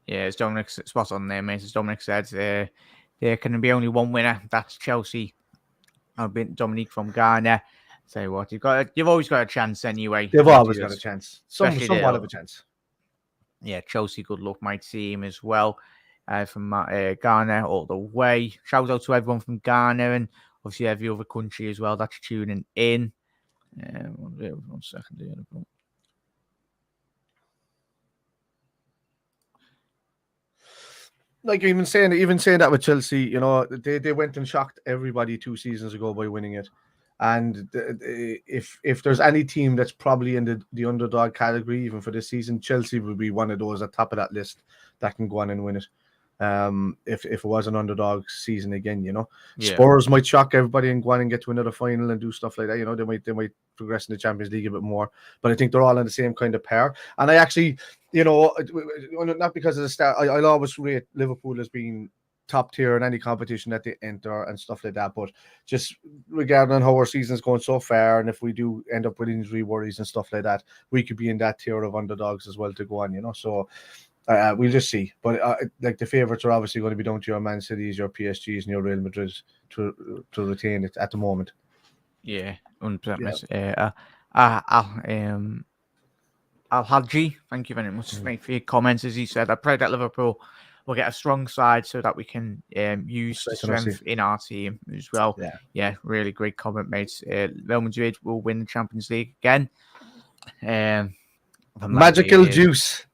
Yeah, as Dominic spot on there, mate. As Dominic said, there can be only one winner. That's Chelsea. I've been Dominique from Ghana. Say what, you've always got a chance anyway. They've always got a chance. Somewhat of a chance. Yeah, Chelsea, good luck, my team as well. From Ghana all the way. Shout out to everyone from Ghana and obviously every other country as well that's tuning in. 1 second. Like even saying that with Chelsea, they went and shocked everybody 2 seasons ago by winning it. And if there's any team that's probably in the underdog category, even for this season, Chelsea would be one of those at top of that list that can go on and win it. If it was an underdog season again, Spurs might shock everybody and go on and get to another final and do stuff like that. They might progress in the Champions League a bit more, but I think they're all on the same kind of pair. And I actually, not because of the start, I'll always rate Liverpool as being top tier in any competition that they enter and stuff like that. But just regarding how our season's going so far, and if we do end up with injury worries and stuff like that, we could be in that tier of underdogs as well to go on, So we'll just see. But like the favourites are obviously going to be down to your Man Cities, your PSGs, and your Real Madrids to retain it at the moment. Yeah, 100%. Al-Hadji, thank you very much mate, for your comments. As he said, I pray that Liverpool will get a strong side so that we can use the strength in our team as well. Yeah, really great comment, mate. Real Madrid will win the Champions League again. Magical Juice.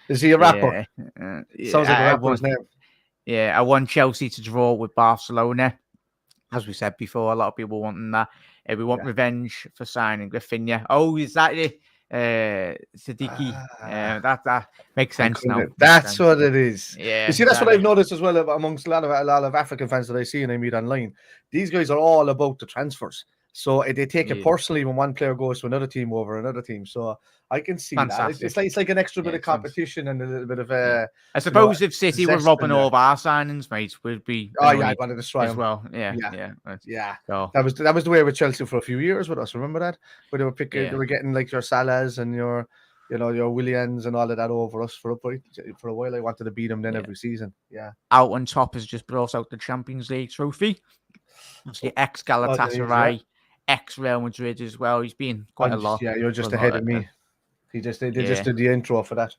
Is he a rapper? Sounds like a rapper's name. Yeah, I want Chelsea to draw with Barcelona. As we said before, a lot of people wanting that. We want revenge for signing Rafinha. Oh, is that it? Siddiqui. That makes sense now. That's what it is. Yeah. You see, that's what I've noticed as well amongst a lot of African fans that I see and I meet online. These guys are all about the transfers. So they take it personally when one player goes to another team over another team. So I can see that. It's like an extra bit of competition and a little bit of I suppose if City were robbing all of our signings, mate, would be. I'd want to destroy as well. Yeah. So. That was the way with Chelsea for a few years with us. Remember that? Where they were picking, they were getting like your Salahs and your Williams and all of that over us for a while. I wanted to beat them then every season. Yeah. Out on top has just brought out the Champions League trophy. Obviously, ex Galatasaray. Ex-Real Madrid as well. He's been quite a lot. Yeah, you're just ahead of me. They just did the intro for that.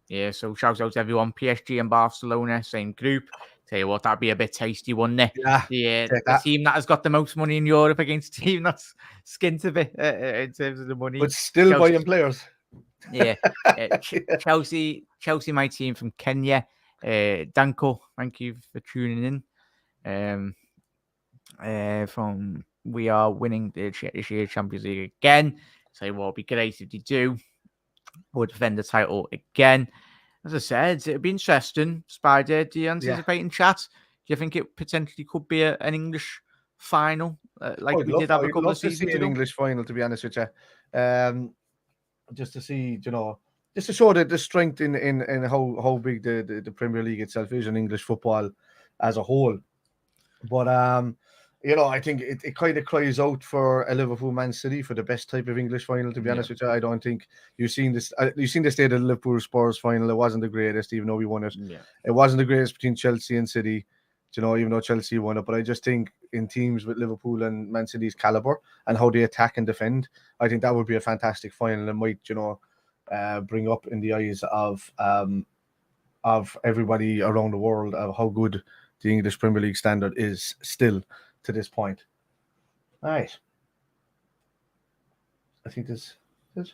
Yeah, so shout out to everyone. PSG and Barcelona, same group. Tell you what, that'd be a bit tasty, wouldn't it? Yeah. The team that has got the most money in Europe against a team that's skint a bit in terms of the money. But still buying players. Yeah. Chelsea, my team from Kenya. Danko, thank you for tuning in. From we are winning this year's Champions League again. So what would be great if they do. We'll defend the title again. As I said, it'd be interesting. Spider, do you anticipate in chat? Do you think it potentially could be an English final? We did have a couple of seasons ago? An English final, to be honest with you. Just to see, just to show the strength in how big the Premier League itself is in English football as a whole. But I think it kind of cries out for a Liverpool Man City for the best type of English final, to be honest with you. I don't think you've seen this. You've seen the state of the Liverpool Spurs final. It wasn't the greatest, even though we won it. Yeah. It wasn't the greatest between Chelsea and City, even though Chelsea won it. But I just think in teams with Liverpool and Man City's caliber and how they attack and defend, I think that would be a fantastic final and might, bring up in the eyes of everybody around the world of how good the English Premier League standard is still to this point. All right. I think this is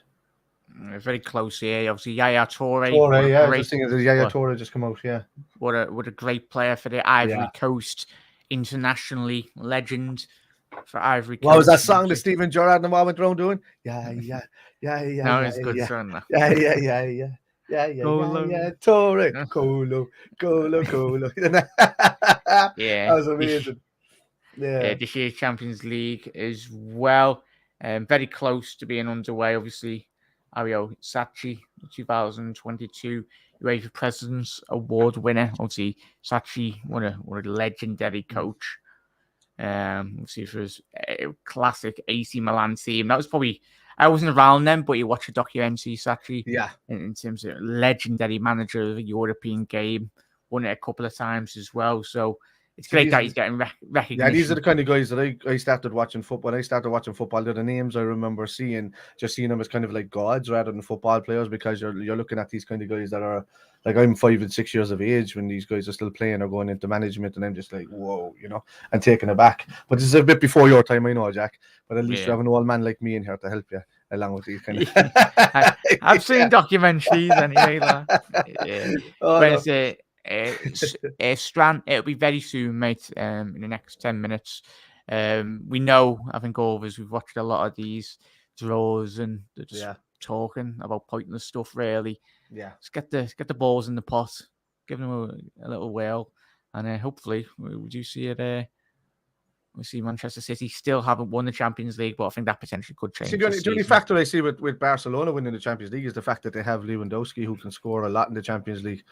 very close here. Obviously, Yaya Toure. I was thinking that Yaya Toure just come out. Yeah. What a great player for the Ivory Coast, internationally legend for Ivory Coast. What was that song that Steven Gerrard and went around doing? Yeah. No, it's a good song. Yeah. Torre, Colo. That was amazing. Yeah. This year's Champions League as well. Very close to being underway, obviously. Ario Sacchi, 2022 UEFA President's Award winner. Obviously, Sacchi, what a legendary coach. Obviously, for his classic AC Milan team. That was probably, I wasn't around then, but you watch a documentary, Sacchi. Yeah. In terms of legendary manager of a European game. Won it a couple of times as well. So, it's great that he's getting recognition. Yeah, these are the kind of guys that I started watching football. When I started watching football, they're the names I remember seeing them as kind of like gods rather than football players, because you're looking at these kind of guys that are like, I'm 5 and 6 years of age when these guys are still playing or going into management, and I'm just like, whoa, and taken aback. But this is a bit before your time, I know, Jack. But at least you have an old man like me in here to help you along with these kind of. I've seen documentaries anyway. Strand, it'll be very soon, mate. In the next 10 minutes. We know, I think all of us, we've watched a lot of these draws and they're just talking about pointless stuff, really. Yeah. Just get the balls in the pot, give them a little whirl, and hopefully we do see it. We see Manchester City still haven't won the Champions League, but I think that potentially could change. The only factor I see with Barcelona winning the Champions League is the fact that they have Lewandowski, who can score a lot in the Champions League.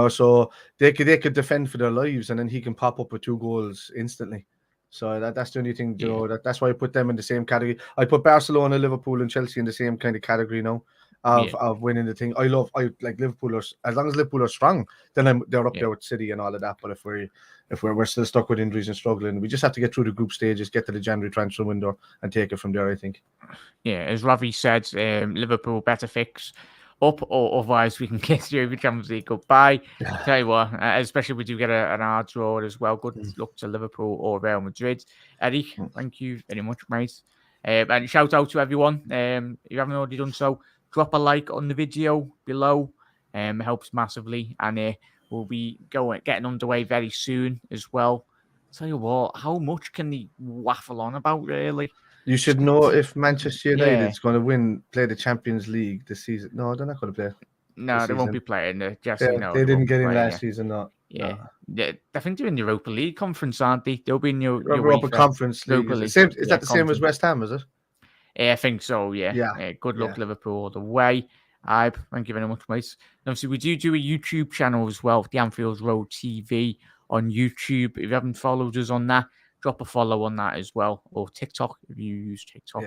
So they could defend for their lives, and then he can pop up with 2 goals instantly. So that's the only thing, that's why I put them in the same category. I put Barcelona, Liverpool, and Chelsea in the same kind of category now of winning the thing. I like Liverpool. As long as Liverpool are strong, then they're up there with City and all of that. But if we're still stuck with injuries and struggling, we just have to get through the group stages, get to the January transfer window, and take it from there, I think. Yeah, as Ravi said, Liverpool better fix up, or otherwise we can get through the Champions League. Goodbye. Tell you what, especially if we do get an hard draw as well. Good luck to Liverpool or Real Madrid. Eric, thank you very much, mate. And shout out to everyone. If you haven't already done so, drop a like on the video below. It helps massively, and we'll be getting underway very soon as well. Tell you what, how much can they waffle on about, really? You should know if Manchester United's going to play the Champions League this season. No, they're not going to play. No, they won't be playing. They didn't get in last season, no. Yeah. I think they're in the Europa League conference, aren't they? They'll be in the Europa Conference League. Is that the same as West Ham, is it? I think so, yeah. Good luck, Liverpool, all the way. Thank you very much, mate. And obviously, we do a YouTube channel as well, the Anfield Road TV on YouTube. If you haven't followed us on that, drop a follow on that as well, or TikTok if you use TikTok.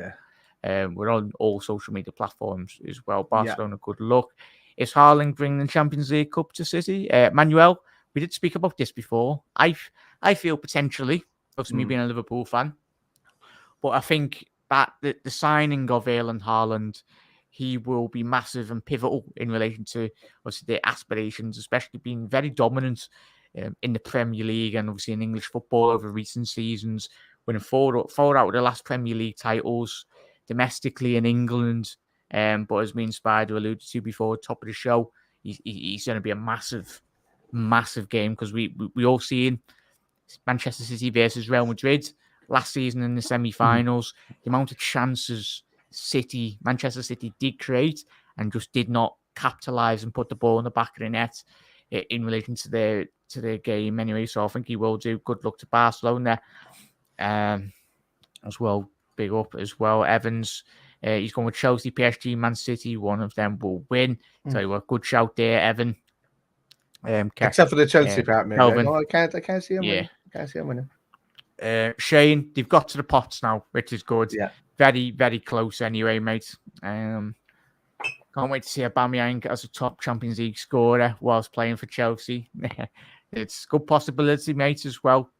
We're on all social media platforms as well. Barcelona, good luck. Is Haaland bringing the Champions League Cup to City? Manuel, we did speak about this before. I feel potentially, obviously me being a Liverpool fan, but I think that the signing of Erling Haaland, he will be massive and pivotal in relation to obviously their aspirations, especially being very dominant in the Premier League and obviously in English football over recent seasons, winning four out of the last Premier League titles domestically in England. But as me and Spider alluded to before, top of the show, he's going to be a massive, massive game, because we all seen Manchester City versus Real Madrid last season in the semi-finals. The amount of chances Manchester City did create and just did not capitalise and put the ball in the back of the net in relation to their game anyway. So I think he will do. Good luck to Barcelona as well. Big up as well. Evans, he's going with Chelsea, PSG, Man City. One of them will win. Tell you what, good shout there, Evan. Except for the Chelsea part, maybe. No, I can't see him winning. I can't see him winning. Shane, they've got to the pots now, which is good. Yeah. Very, very close anyway, mate. Can't wait to see Aubameyang as a top Champions League scorer whilst playing for Chelsea. It's a good possibility, mate, as well.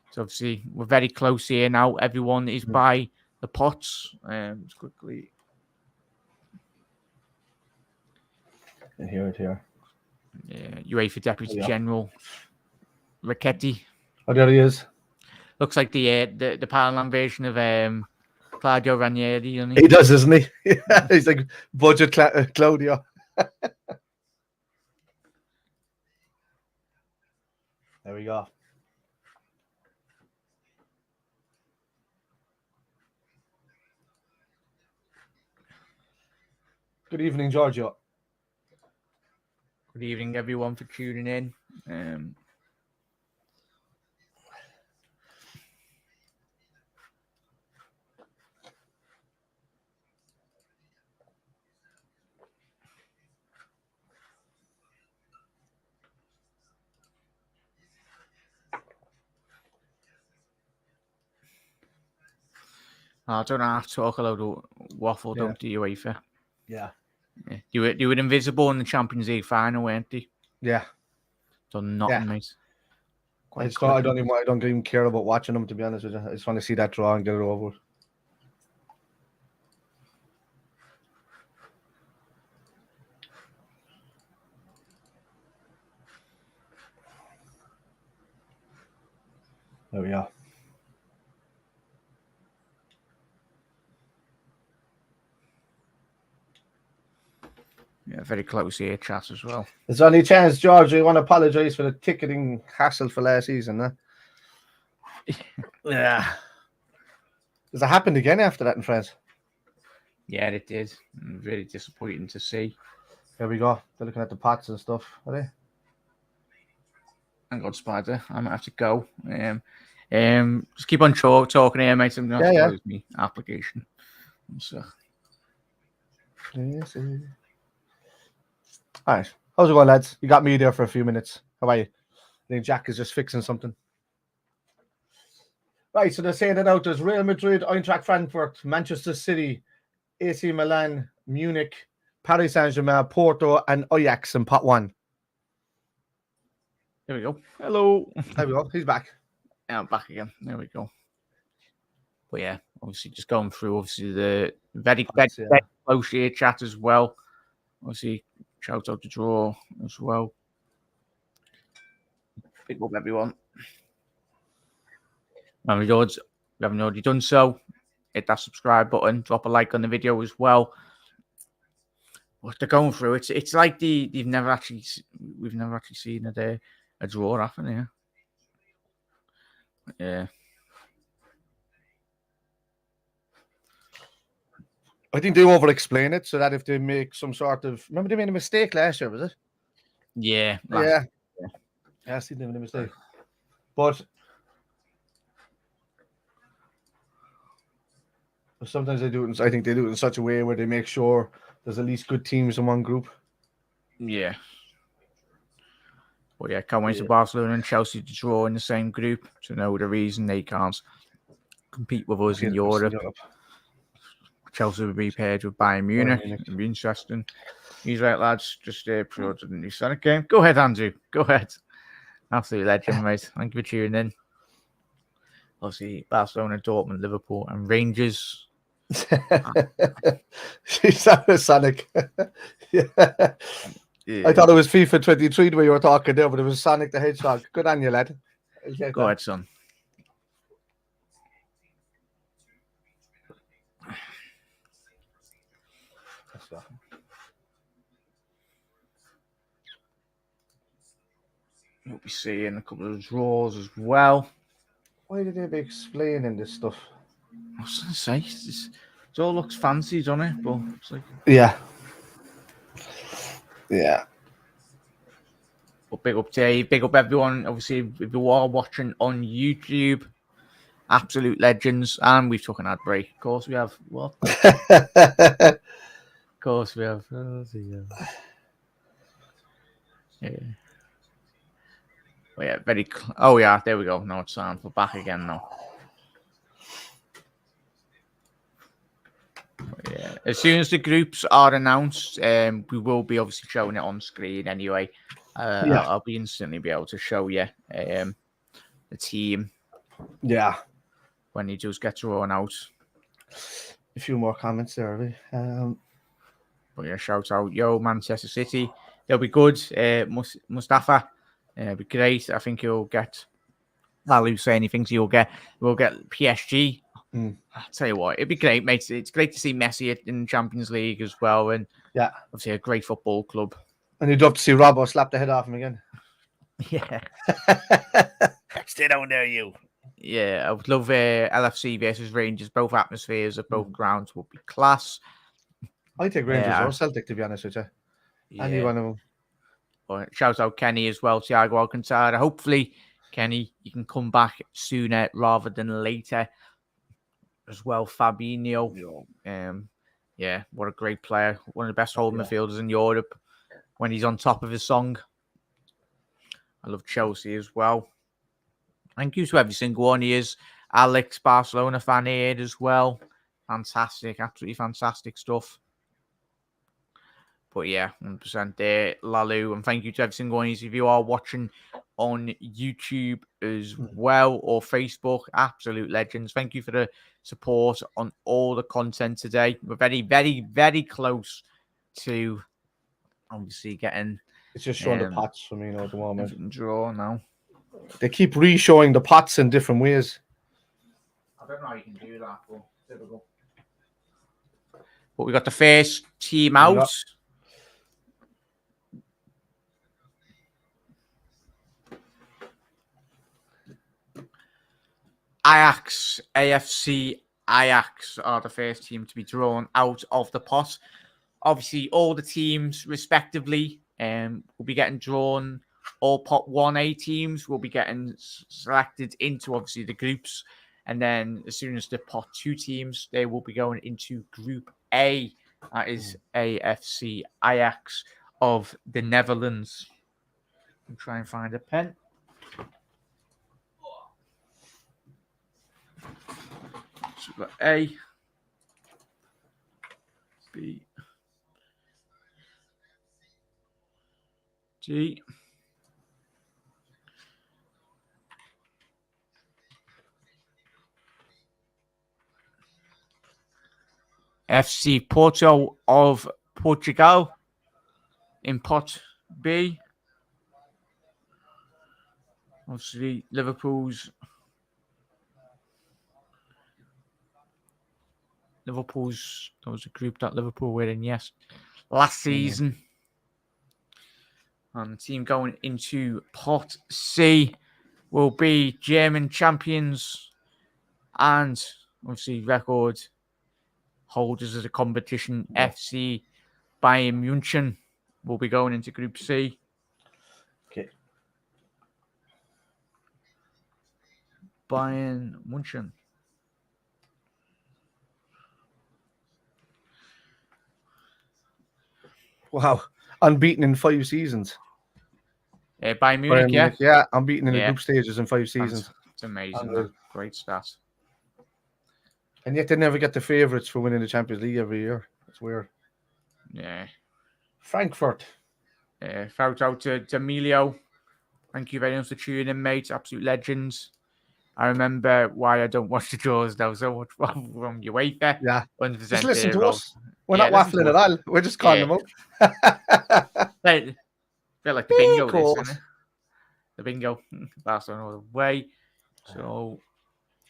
So obviously, we're very close here now. Everyone is by the pots. Just quickly. Here. UEFA Deputy General Ricchetti. Oh, there he is. Looks like the Parliament version of Claudio Ranieri. Doesn't he? He does, doesn't he? He's like budget Claudio. There we go. Good evening, Giorgio. Good evening, everyone, for tuning in. I don't have to talk a lot of waffle, don't you, Uefa? Yeah. You were invisible in the Champions League final, weren't you? Yeah. Done nothing, mate. I don't even care about watching them, to be honest with you. I just want to see that draw and get it over. There we are. Yeah, very close here, chat as well. Is there any chance, George, you want to apologise for the ticketing hassle for last season? Huh? Yeah. Does it happen again after that in France? Yeah, it did. Very disappointing to see. There we go. They're looking at the pots and stuff, are they? Hang on, Spider. I might have to go. Just keep on talking here, mate. I'm going to close my application. So. Yes. All right. How's it going, lads? You got me there for a few minutes. How are you? I think Jack is just fixing something. Right, so they're saying that out. There's Real Madrid, Eintracht Frankfurt, Manchester City, AC Milan, Munich, Paris Saint-Germain, Porto, and Ajax in pot 1. There we go. Hello. There we go. He's back. Yeah, I'm back again. There we go. But yeah, obviously just going through the very close here chat as well. Obviously, shout out to draw as well. Pick up everyone. And we haven't already done so. Hit that subscribe button. Drop a like on the video as well. What they're going through, it's like we've never actually seen a draw happen here. Yeah. I think they over-explain it so that if they make some sort of... Remember they made a mistake last year, was it? Yeah. Yeah, I see they made a mistake. But sometimes they do it, I think they do it in such a way where they make sure there's at least good teams in one group. Yeah. Well, yeah, can't wait for Barcelona and Chelsea to draw in the same group to know the reason they can't compete with us in Europe. Chelsea will be paired with Bayern Munich. It'll be interesting. He's right, lads. Just pre-ordered the new Sonic game. Go ahead, Andrew. Go ahead. Absolute legend, mate. Thank you for tuning in. Obviously, Barcelona, Dortmund, Liverpool, and Rangers. She's a Sonic. Yeah. I thought it was FIFA 23 the way you were talking there, but it was Sonic the Hedgehog. Good on you, lad. Go ahead, son. We'll be seeing a couple of draws as well. Why did they be explaining this stuff? I was going to say, it all looks fancy, doesn't it? But it's like... Yeah. But big up to big up everyone. Obviously, if you are watching on YouTube, absolute legends. And we've took an ad break. Of course, we have. What? Of course, we have. Yeah. Oh, yeah, oh, yeah, there we go. No, it's on. We're back again now. Yeah. As soon as the groups are announced, we will be obviously showing it on screen anyway. I'll be instantly be able to show you the team. Yeah. When he just gets drawn out. A few more comments there, but yeah, shout out, Manchester City. They'll be good. Mustafa, it'll be great. I think he'll get. I'll lose say anything. We'll get PSG. I'll tell you what, it'd be great, mate. It's great to see Messi in the Champions League as well, and obviously a great football club. And you'd love to see Robbo slap the head off him again. Yeah. Stay down there, you. Yeah, I would love LFC versus Rangers. Both atmospheres of both grounds would be class. I take Rangers or Celtic, to be honest with you. Yeah. Any one of them. Shout out Kenny as well, Thiago Alcantara. Hopefully, Kenny, you can come back sooner rather than later. As well, Fabinho. Yeah, what a great player. One of the best holding midfielders in Europe when he's on top of his song. I love Chelsea as well. Thank you to every single one. He is Alex, Barcelona fan here as well. Fantastic, absolutely fantastic stuff. But yeah, 100% there, Lalu. And thank you to every single one of you if you are watching on YouTube as well or Facebook. Absolute legends. Thank you for the support on all the content today. We're very, very, very close to obviously getting. It's just showing the pots for me at the moment. Draw now. They keep re-showing the pots in different ways. I don't know how you can do that, but typical. But we got the first team out. Yeah. Ajax, AFC Ajax are the first team to be drawn out of the pot. Obviously, all the teams respectively will be getting drawn. All pot 1A teams will be getting selected into obviously the groups. And then as soon as the pot 2 teams, they will be going into Group A. That is AFC Ajax of the Netherlands. I'll try and find a pen. So we've got A, B, G, FC Porto of Portugal in pot B. Obviously, Liverpool's that was a group that Liverpool were in, last season. And the team going into pot C will be German champions and obviously record holders of the competition, FC Bayern München will be going into Group C. Okay. Bayern München. Wow. Unbeaten in 5 seasons. Bayern Munich, yeah. Unbeaten in the group stages in 5 seasons. It's amazing. Great stats. And yet they never get the favourites for winning the Champions League every year. It's weird. Yeah. Frankfurt. Shout out to Emilio. Thank you very much for tuning in, mate. Absolute legends. I remember why I don't watch the draws, though, so much from Uefa. Yeah. 100% just listen to us. We're not waffling at all. We're just calling them out. I feel like the bingo, this, isn't it? The bingo. Barcelona away. So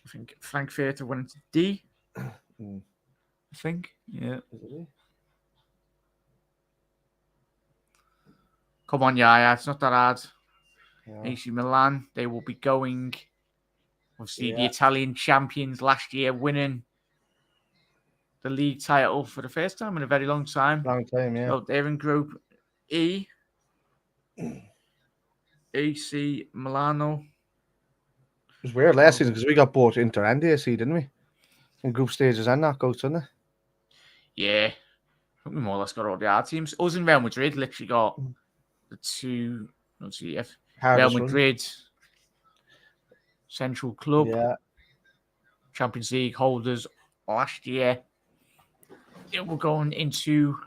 I think Frankfurt went into D. I think. Yeah. Come on, yeah. It's not that hard. Yeah. AC Milan, they will be going. Obviously, the Italian champions last year, winning the league title for the first time in a very long time. Long time, yeah. So they're in Group E. AC Milano. It was weird last season because we got both Inter and AC, didn't we? In group stages and knockouts, didn't it? Yeah. I think we more or less got all the hard teams. Us and Real Madrid literally got the 2. Let's see if Real Madrid, Central Club, Champions League holders last year. We're going into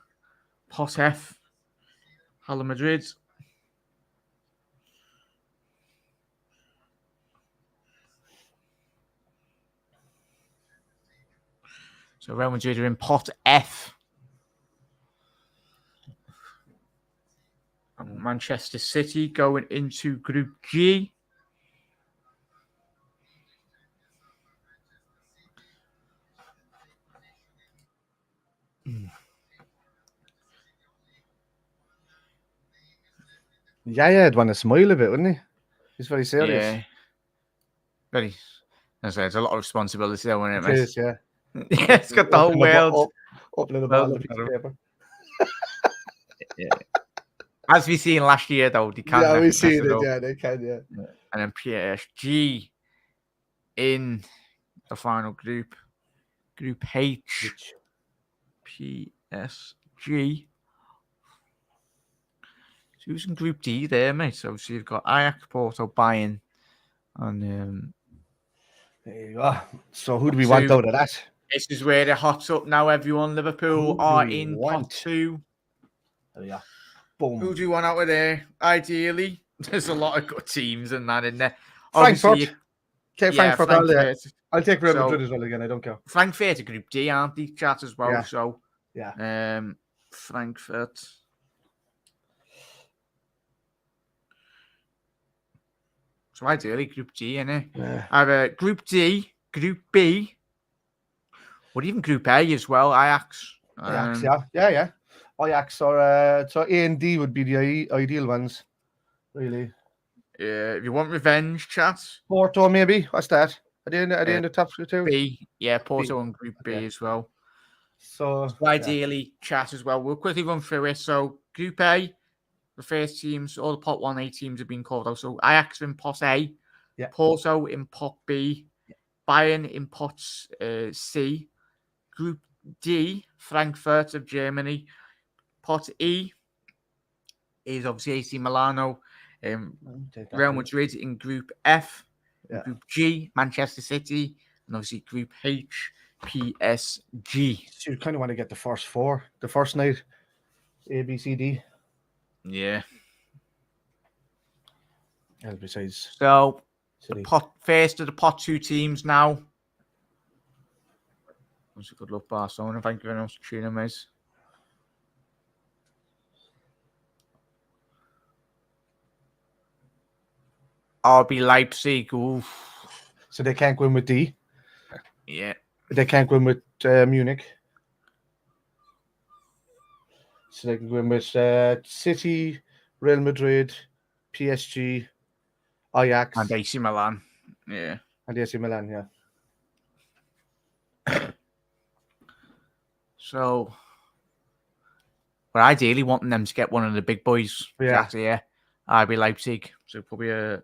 pot F, Real Madrid. So Real Madrid are in pot F. And Manchester City going into Group G. Yeah, I'd want to smile a bit, wouldn't he? He's very serious. Yeah. Very. There's a lot of responsibility there, isn't it, mate? It is, yeah. Yeah, it's got the whole world. Up a little bit on the piece of paper. Yeah. As we seen last year, though, they can. Yeah, we mess see it it. up. Yeah, they can. Yeah. And then PSG in the final group, Group H. PSG. So who's in Group D there, mate? So obviously you've got Ajax, Porto, Bayern, and there you go. So who do we want out of that? This is where it hots up now, everyone. Liverpool are in pot 2. There we are. Boom. Who do you want out of there? Ideally, there's a lot of good teams and that in there. Frankfurt. Frankfurt. I'll take Real Madrid as well again. I don't care. Frankfurt are Group D, aren't they? Chat as well. Yeah. So yeah. Frankfurt. So ideally Group D, innit? Yeah. I have Group D, Group B, or even Group A as well. Ajax. Yeah. Ajax or so A and D would be the ideal ones, really. Yeah, if you want revenge, chat. Porto, maybe. What's that? Are they in the top 2? B, yeah, Porto and Group B as well. So ideally, chat as well. We'll quickly run through it. So Group A, the first teams, all the pot 1A teams have been called out. So Ajax in pot A, Porto in pot B, Bayern in pot C, Group D, Frankfurt of Germany. Pot E is obviously AC Milano, Real Madrid in Group F, Group G, Manchester City, and obviously Group H, PSG. So you kind of want to get the first 4, the first night, A, B, C, D. Yeah. And besides, so the first of the pot 2 teams now. That's a good luck, Barcelona. Thank you very much for tuning in, mate. RB Leipzig. Oof. So they can't go in with D. Yeah. They can't go in with Munich. So they can go in with City, Real Madrid, PSG, Ajax, and AC Milan. Yeah. And AC Milan, yeah. So we're ideally wanting them to get one of the big boys. Yeah. RB Leipzig. So probably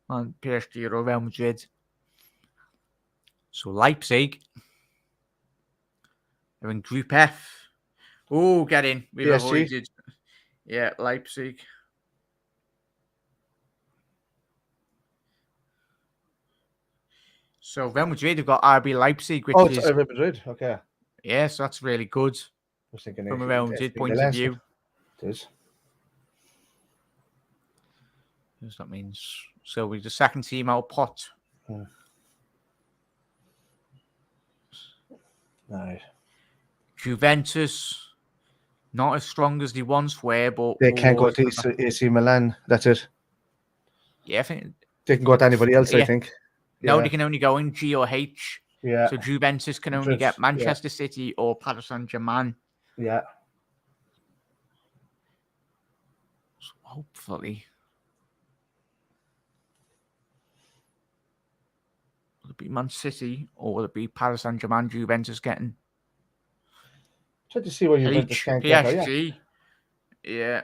PSG or Real Madrid. So Leipzig are in Group F. Oh, get in. We've avoided. Yeah, Leipzig. So Real Madrid have got RB Leipzig, which is Real Madrid. Okay. Yeah, so that's really good. I was thinking from a Real Madrid point of view. It is. That means so we're the second team out of pot. Right. Juventus, not as strong as they once were, but they can't go to AC Milan. That's it. Yeah, I think they can go to anybody else. I think. No, they can only go in G or H. Yeah. So Juventus can only get Manchester City or Paris Saint-Germain. Yeah. So hopefully. Will it be Man City or will it be Paris Saint-Germain Juventus getting? Try to see what Juventus can't get. PSG. Yeah.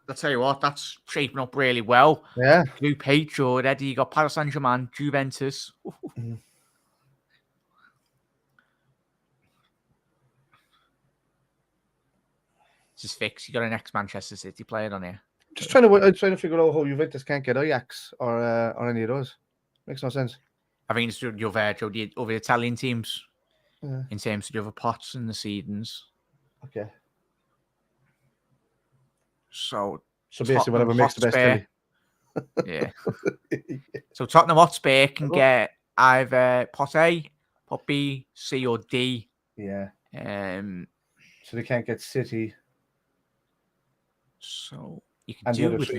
I'll tell you what, that's shaping up really well. Yeah. Group H already. You got Paris Saint-Germain, Juventus. This is fixed. You got an ex-Manchester City player on here. I'm trying to figure out how Juventus can't get Ajax or any of those. Makes no sense. I think it's your virtual over the Italian teams in terms of the other pots and the seedings. Okay. So basically, whatever makes the best. Yeah. So Tottenham Hotspur can get either pot A, pot B, C, or D. Yeah. So they can't get City. So you could do with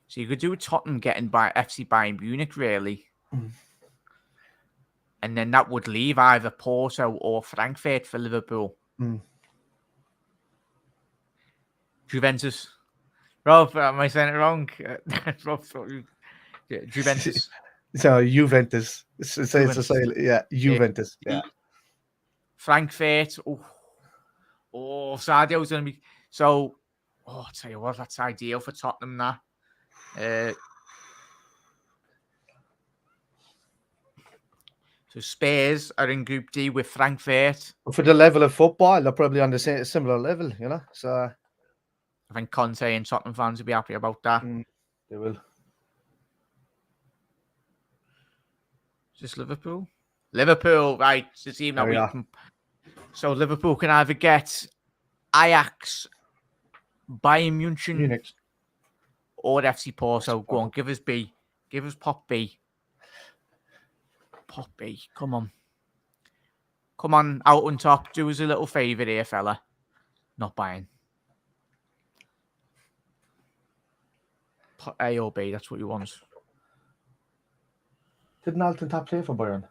you could do with Tottenham getting by FC Bayern Munich, really. And then that would leave either Porto or Frankfurt for Liverpool. Juventus. Rob, am I saying it wrong? Rob, Juventus. So Juventus. Juventus. Yeah, Juventus. Yeah. Frankfurt. Ooh. Oh, Sadio's going to be... So, I'll tell you what, that's ideal for Tottenham, that. So Spurs are in Group D with Frankfurt. For the level of football, they're probably on the same similar level, you know. So I think Conte and Tottenham fans will be happy about that. They will. Is this Liverpool? Liverpool, right? It's the team that we can. So Liverpool can either get Ajax, Bayern Munich, or FC Porto. Go on, give us B. Give us Pop B. Pop B. Come on. Come on, out on top. Do us a little favour here, fella. Not Bayern. A or B, that's what you want. Didn't Alton Top play for Bayern?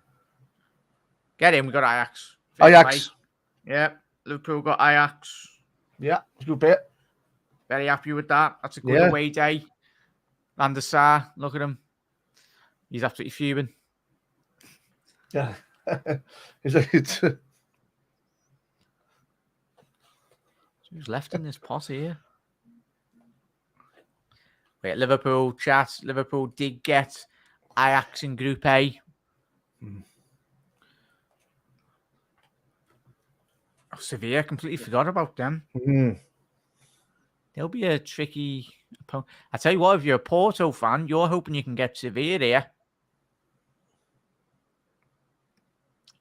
Get in, we got Ajax. Ajax. Yeah, Liverpool got Ajax. Yeah, Group A. Very happy with that. That's a good away day. Van der Sar, look at him. He's absolutely fuming. Yeah. Who's left in this pot here? Wait, Liverpool, chat. Liverpool did get Ajax in Group A. Oh, Sevilla, completely forgot about them. They'll be a tricky opponent. I tell you what, if you're a Porto fan, you're hoping you can get Sevilla here.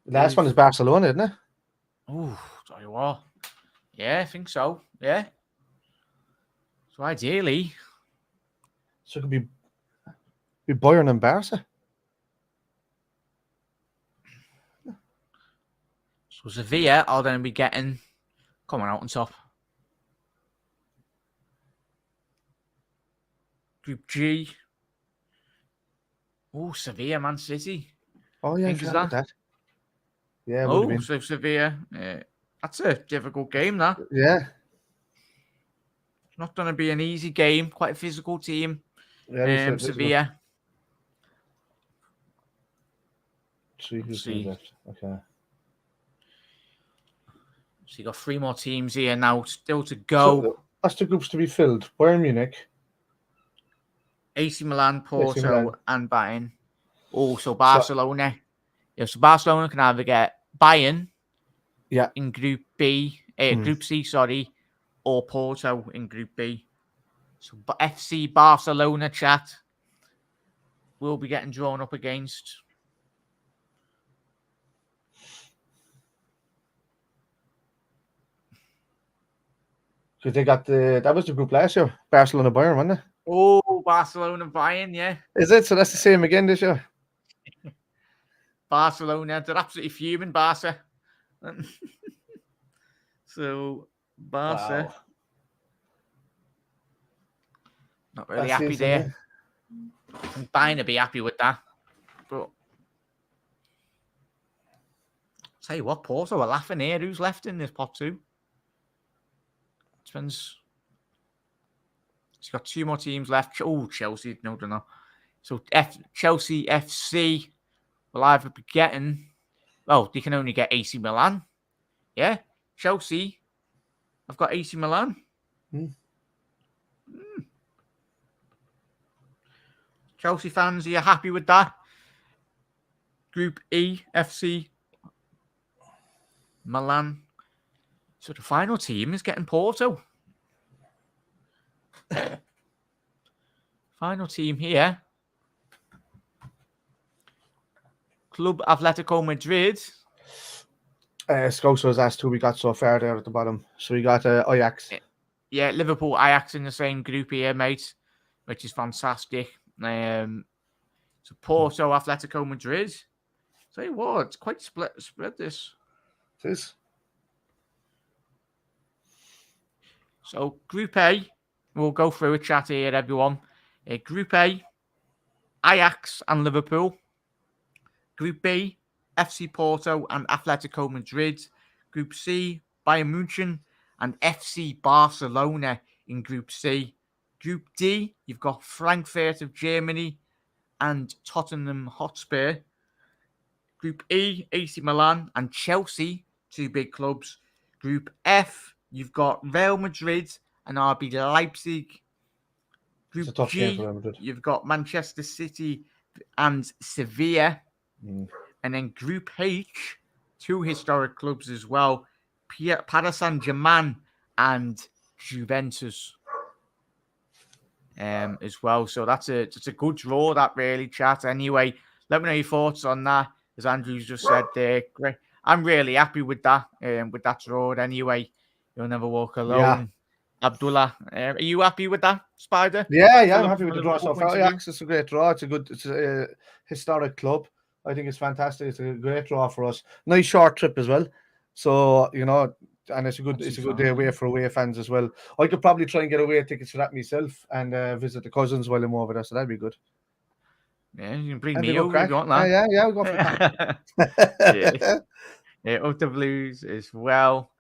The last one is Barcelona, isn't it? Oh, tell you what. Yeah, I think so. Yeah. So ideally. So it could be Bayern and Barca. So Sevilla are going to be getting coming out on top. Group G. Oh, Sevilla, Man City. Oh, yeah, think is that? Yeah, so Sevilla. That's a difficult game, that. Yeah. It's not going to be an easy game. Quite a physical team. Yeah, Sevilla. Let's see. Okay. So you got 3 more teams here now still to go. So that's the groups to be filled. Bayern Munich, AC Milan, Porto, and Bayern. Oh, so Barcelona. So Barcelona can either get Bayern in Group B, Group C, sorry, or Porto in Group B. So FC Barcelona, chat, will be getting drawn up against. Because they got that was the group last year. Barcelona Bayern, wasn't it? Oh, Barcelona Bayern, yeah. Is it? So that's the same again this year. Barcelona, they're absolutely fuming, Barca. So Barca. Wow. Not really happy there. And Bayern will be happy with that. But tell you what, Porto are laughing here. Who's left in this pot too? Depends. He's got 2 more teams left. Oh, Chelsea. No, they're not. So Chelsea FC will either be getting... Well, they can only get AC Milan. Yeah. Chelsea. I've got AC Milan. Chelsea fans, are you happy with that? Group E, FC Milan. So the final team is getting Porto. Final team here. Club Atletico Madrid. Scouse was asked who we got so far there at the bottom. So we got Ajax. Yeah, Liverpool, Ajax in the same group here, mate, which is fantastic. So Porto, Atletico Madrid. Tell you what, it's quite spread this. It is. So Group A, we'll go through a chat here, everyone. Group A, Ajax and Liverpool. Group B, FC Porto and Atletico Madrid. Group C, Bayern Munich and FC Barcelona in Group C. Group D, you've got Frankfurt of Germany and Tottenham Hotspur. Group E, AC Milan and Chelsea, 2 big clubs. Group F, you've got Real Madrid and RB Leipzig. It's a Group tough game for G, Real Madrid. you've got Manchester City and Sevilla. And then Group H, 2 historic clubs as well, Paris Saint-Germain and Juventus as well. So that's a good draw, that really, chat. Anyway, let me know your thoughts on that. As Andrew's just said there, great. I'm really happy with that draw. Anyway, you'll never walk alone. Yeah. Abdullah, are you happy with that, Spider? Yeah, I'm happy with the draw so far. Yeah, it's a great draw. It's a historic club. I think it's fantastic. It's a great draw for us. Nice short trip as well. So, and it's a good day away for away fans as well. I could probably try and get away tickets for that myself and visit the cousins while I'm over there. So that'd be good. Yeah, you can bring me over if you want that. Yeah, we'll go for that. Up the Blues as well.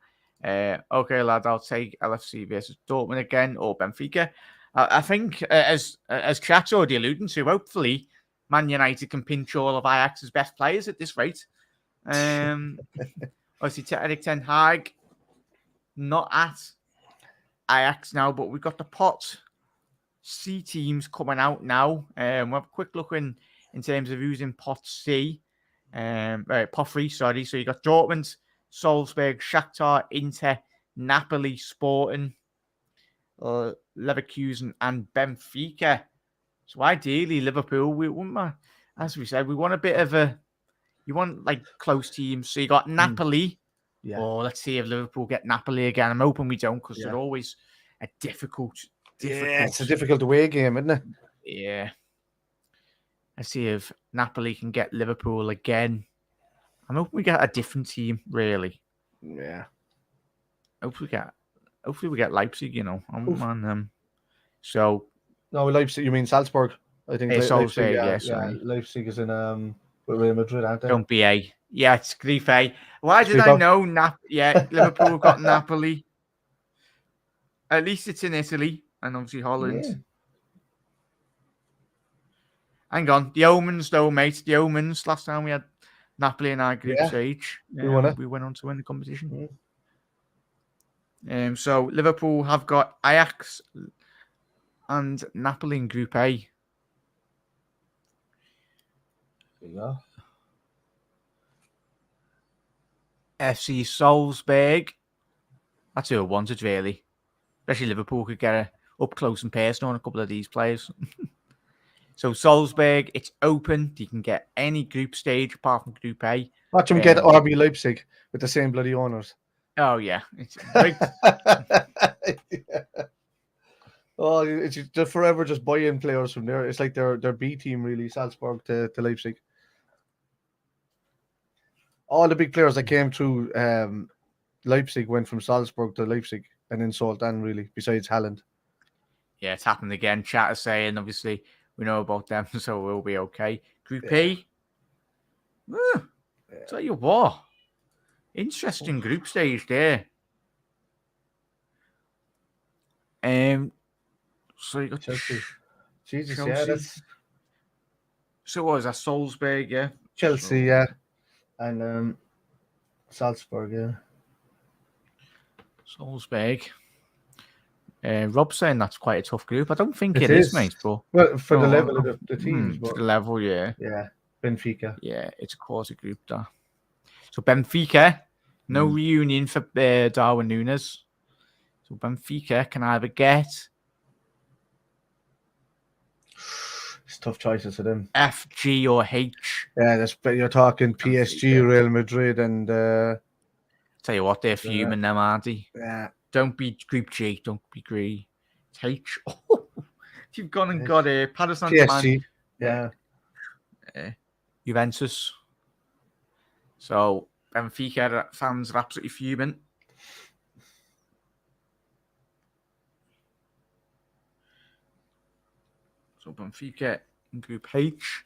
Okay, lad, I'll take LFC versus Dortmund again or Benfica. I think, as chat's already alluding to, hopefully Man United can pinch all of Ajax's best players at this rate. Obviously, Erik ten Hag not at Ajax now, but we've got the Pot C teams coming out now. We'll have a quick look in terms of who's in Pot C. Pot 3, sorry. So you got Dortmund, Salzburg, Shakhtar, Inter, Napoli, Sporting, Leverkusen, and Benfica. So ideally, Liverpool, as we said, we want a bit of you want like close teams. So you got Napoli. Yeah. Or let's see if Liverpool get Napoli again. I'm hoping we don't, because they're always a difficult. Yeah, it's a difficult away game, isn't it? Yeah. Let's see if Napoli can get Liverpool again. I'm hoping we get a different team, really. Yeah. Hopefully we get Leipzig, So. No, Leipzig, you mean Salzburg? I think Salzburg, Leipzig, Leipzig is in Real Madrid, aren't they? Don't be A. Yeah, it's Group A. Why did I know Liverpool got Napoli? At least it's in Italy and obviously Holland. Yeah. Hang on. The Omens, though, mate. The Omens. Last time we had Napoli in our group stage. We went on to win the competition. So Liverpool have got Ajax and Napoli in Group A. There you go. FC Salzburg. That's who I wanted, really. Especially Liverpool could get up close and personal on a couple of these players. So Salzburg, it's open. You can get any group stage apart from Group A. Watch them get RB Leipzig with the same bloody owners. Oh, yeah. It's great. Oh, they're forever just buying players from there. It's like their B team, really, Salzburg to Leipzig. All the big players that came through Leipzig went from Salzburg to Leipzig and then sold on, really, besides Haaland. Yeah, it's happened again. Chat is saying, obviously, we know about them, so we'll be okay. Group E. Tell you what. Interesting group stage there. So you got Chelsea. Jesus, Chelsea. Yeah. So what was that? Salzburg, yeah. Chelsea, yeah. And Salzburg, yeah. Salzburg. Rob's saying that's quite a tough group. I don't think it is, mate. But well, for the level of the teams. For the level, yeah. Yeah. Benfica. Yeah, it's a quality group, that. So Benfica, no reunion for Darwin Núñez. So Benfica can either get... It's tough choices for them. F, G, or H. Yeah, you're talking PSG, Real Madrid, and... Tell you what, they're fuming them, aren't they? Yeah. Don't be Group G. Don't be G. It's H. Oh, you've gone and got a Paris Saint-Germain. Yeah. Juventus. So Benfica fans are absolutely fuming. So Benfica in Group H.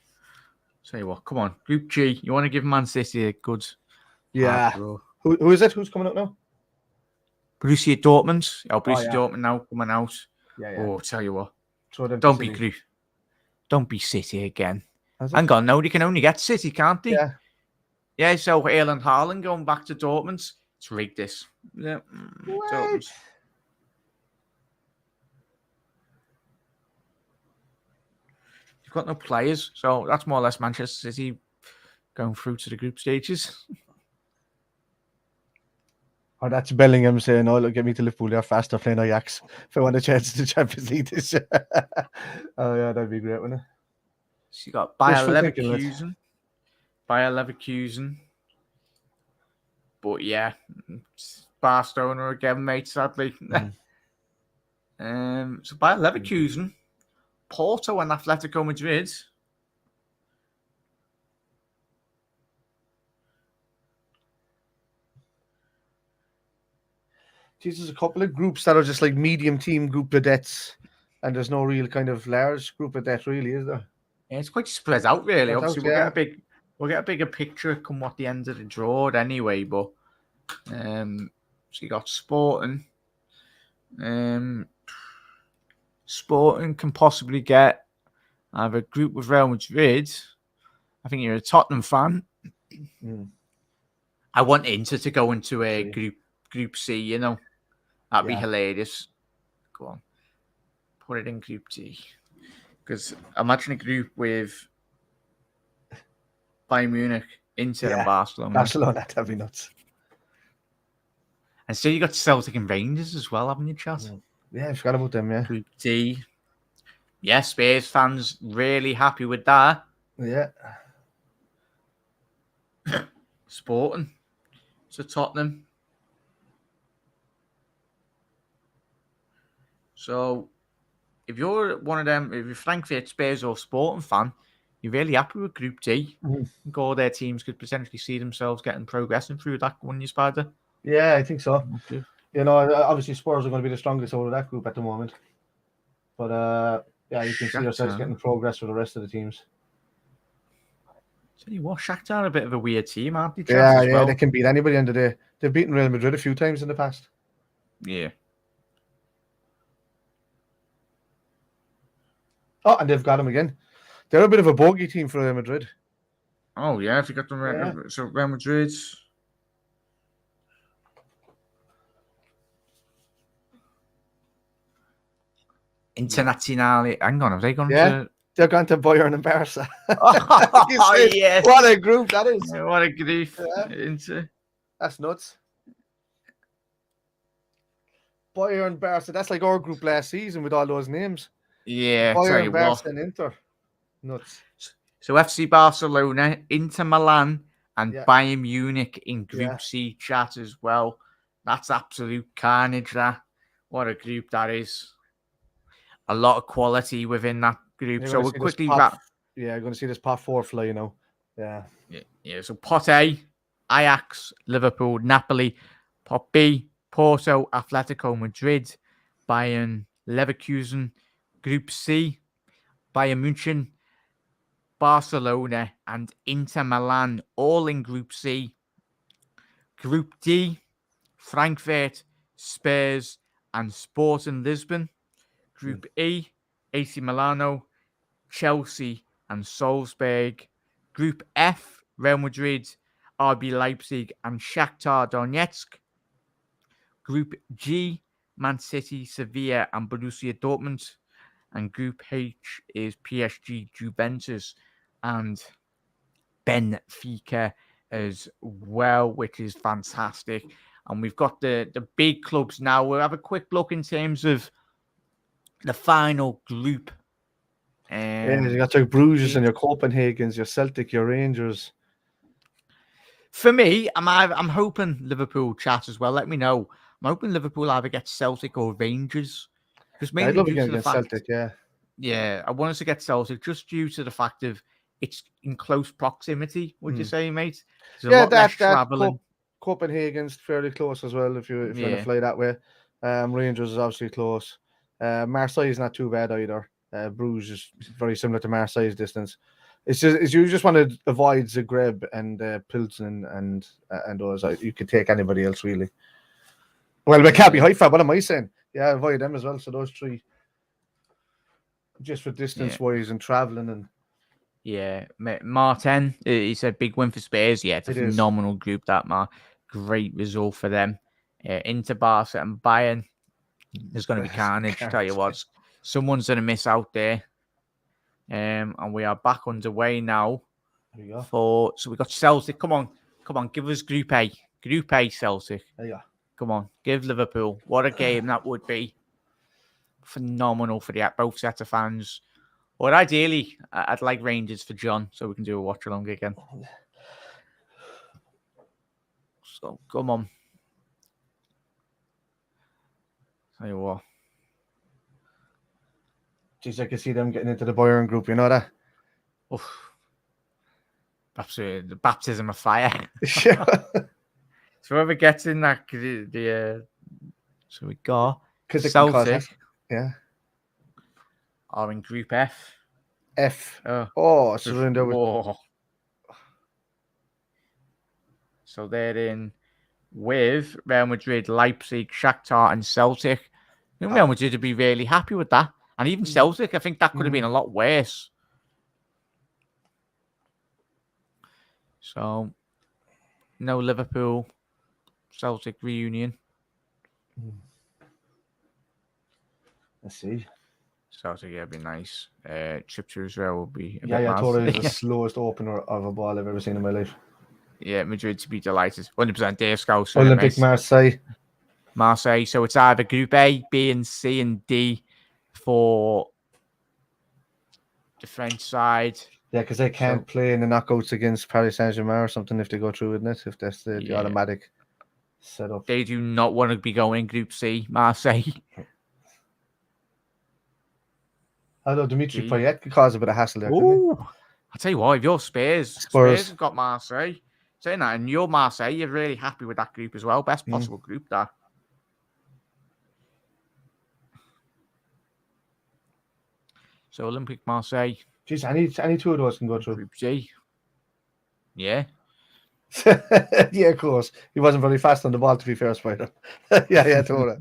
Tell you what, come on, Group G. You want to give Man City a good. Yeah. Who is it? Who's coming out now? Borussia Dortmund. Borussia Dortmund now coming out. Yeah. Oh, tell you what. Don't be Group. Don't be City again. Hang on, no, they can only get City, can't they? Yeah. Yeah, so Erling Haaland going back to Dortmund. Let's rate this. Yeah. What? You've got no players, so that's more or less Manchester City going through to the group stages. Oh, that's Bellingham saying, "Oh, look, get me to Liverpool. They're faster playing Ajax. If I want a chance to the Champions League this year." Oh yeah, that'd be great, wouldn't it? So you got Bayer Wishful thinking, Leverkusen. But yeah, it's Barcelona again, mate. Sadly. So Bayer Leverkusen, Porto, and Atletico Madrid. There's a couple of groups that are just like medium team groupettes, and there's no real kind of large groupette, really, is there? Yeah, it's quite spread out, really. Spread Obviously, out, we'll get a bigger picture come what the end of the draw anyway. But so you got Sporting. Sporting can possibly get either a group with Real Madrid. I think you're a Tottenham fan. I want Inter to go into a group C, you know. That'd be hilarious. Go on. Put it in Group D. Because imagine a group with Bayern Munich, Inter, and Barcelona. Barcelona, that'd be nuts. And so you got Celtic and Rangers as well, haven't you, chat? Yeah, I forgot about them, yeah. Group D. Yeah, Spurs fans really happy with that. Yeah. Sporting. So Tottenham. So if you're one of them, if you're Frankfurt, Spurs, or Sporting fan, you're really happy with Group D. I think all their teams could potentially see themselves progressing through that one, you Spider. Yeah, I think so. Okay. You know, obviously Spurs are going to be the strongest out of that group at the moment. But yeah, you can see yourselves getting progress for the rest of the teams. Tell you what, Shakhtar are a bit of a weird team, aren't they? Yeah, they can beat anybody end of the day. They've beaten Real Madrid a few times in the past. Yeah. Oh, and they've got them again. They're a bit of a bogey team for Real Madrid. Oh, yeah, if you got them right. So Real Madrid. Internazionale. Hang on, have they gone to... They're going to Bayern and Barca. Oh, yes. What a group that is. Yeah, what a group. Yeah. That's nuts. Bayern, Barca. That's like our group last season with all those names. Yeah, Bayern, Barca, and Inter. Nuts. So FC Barcelona, Inter Milan, and Bayern Munich in Group C chat as well. That's absolute carnage, that. What a group that is. A lot of quality within that group. So we'll quickly wrap. Yeah, I'm going to see this pot 4 fly, you know. Yeah. So pot A, Ajax, Liverpool, Napoli. Pot B, Porto, Atletico Madrid, Bayern, Leverkusen. Group C, Bayern Munich, Barcelona, and Inter Milan, all in Group C. Group D, Frankfurt, Spurs, and Sporting Lisbon. Group E, AC Milano, Chelsea, and Salzburg. Group F, Real Madrid, RB Leipzig, and Shakhtar Donetsk. Group G, Man City, Sevilla, and Borussia Dortmund. And Group H is PSG, Juventus, and Benfica as well, which is fantastic. And we've got the big clubs now. We'll have a quick look in terms of the final group. You got your Bruges and your Copenhagen's, your Celtic, your Rangers. For me, I'm hoping Liverpool chat as well. Let me know. I'm hoping Liverpool either get Celtic or Rangers. Just mainly I'd love due to the fact, Celtic, yeah, I want us to get Celtic just due to the fact of it's in close proximity. Would you say, mate? There's a lot less traveling. Copenhagen's fairly close as well if you're going to fly that way. Rangers is obviously close. Marseille is not too bad either. Bruges is very similar to Marseille's distance. It's you just want to avoid Zagreb and Pilsen and those. You could take anybody else really. Well, we can't be Haifa. What am I saying? Yeah, avoid them as well. So those three, just for distance wise and traveling and. Yeah, Martin, he said big win for Spurs. Yeah, it's a phenomenal group, that, Mark. great result for them. Inter, Barca and Bayern. There's going to be carnage. Tell you what, someone's going to miss out there. And we are back underway now. There you go. So we got Celtic. Come on, give us Group A. Group A, Celtic. There you go. Come on, give Liverpool. What a game that would be. Phenomenal for both sets of fans. Or ideally, I'd like Rangers for John, so we can do a watch along again. So come on. Tell you what. Jeez, I can see them getting into the Bayern group. You know that? Oof. Absolutely, the baptism of fire. So whoever gets in that, so we got Celtic. Yeah. Are in Group F. Surrender. So they're in with Real Madrid, Leipzig, Shakhtar, and Celtic. I think Real Madrid would be really happy with that. And even Celtic, I think that could have been a lot worse. So, no Liverpool, Celtic reunion. Let's see. Celtic, yeah, it'd be nice. Trip to Israel would be a bit I thought it was mad. the slowest opener of a ball I've ever seen in my life. Yeah, Madrid to be delighted. 100% Dave Scouse. Olympique Marseille. So it's either Group A, B, and C, and D for the French side. Yeah, because they can't play in the knockouts against Paris Saint-Germain or something if they go through with it, if that's the automatic setup. They do not want to be going Group C, Marseille. Although Dimitri Payet could cause a bit of hassle there. I'll tell you what, if you're Spurs have got Marseille. Saying that, and you're Marseille, you're really happy with that group as well. Best possible group there. So Olympique Marseille. Jeez, any two of those can go through. Group G. Yeah. Yeah, of course. He wasn't very fast on the ball, to be fair, Spider. Totally.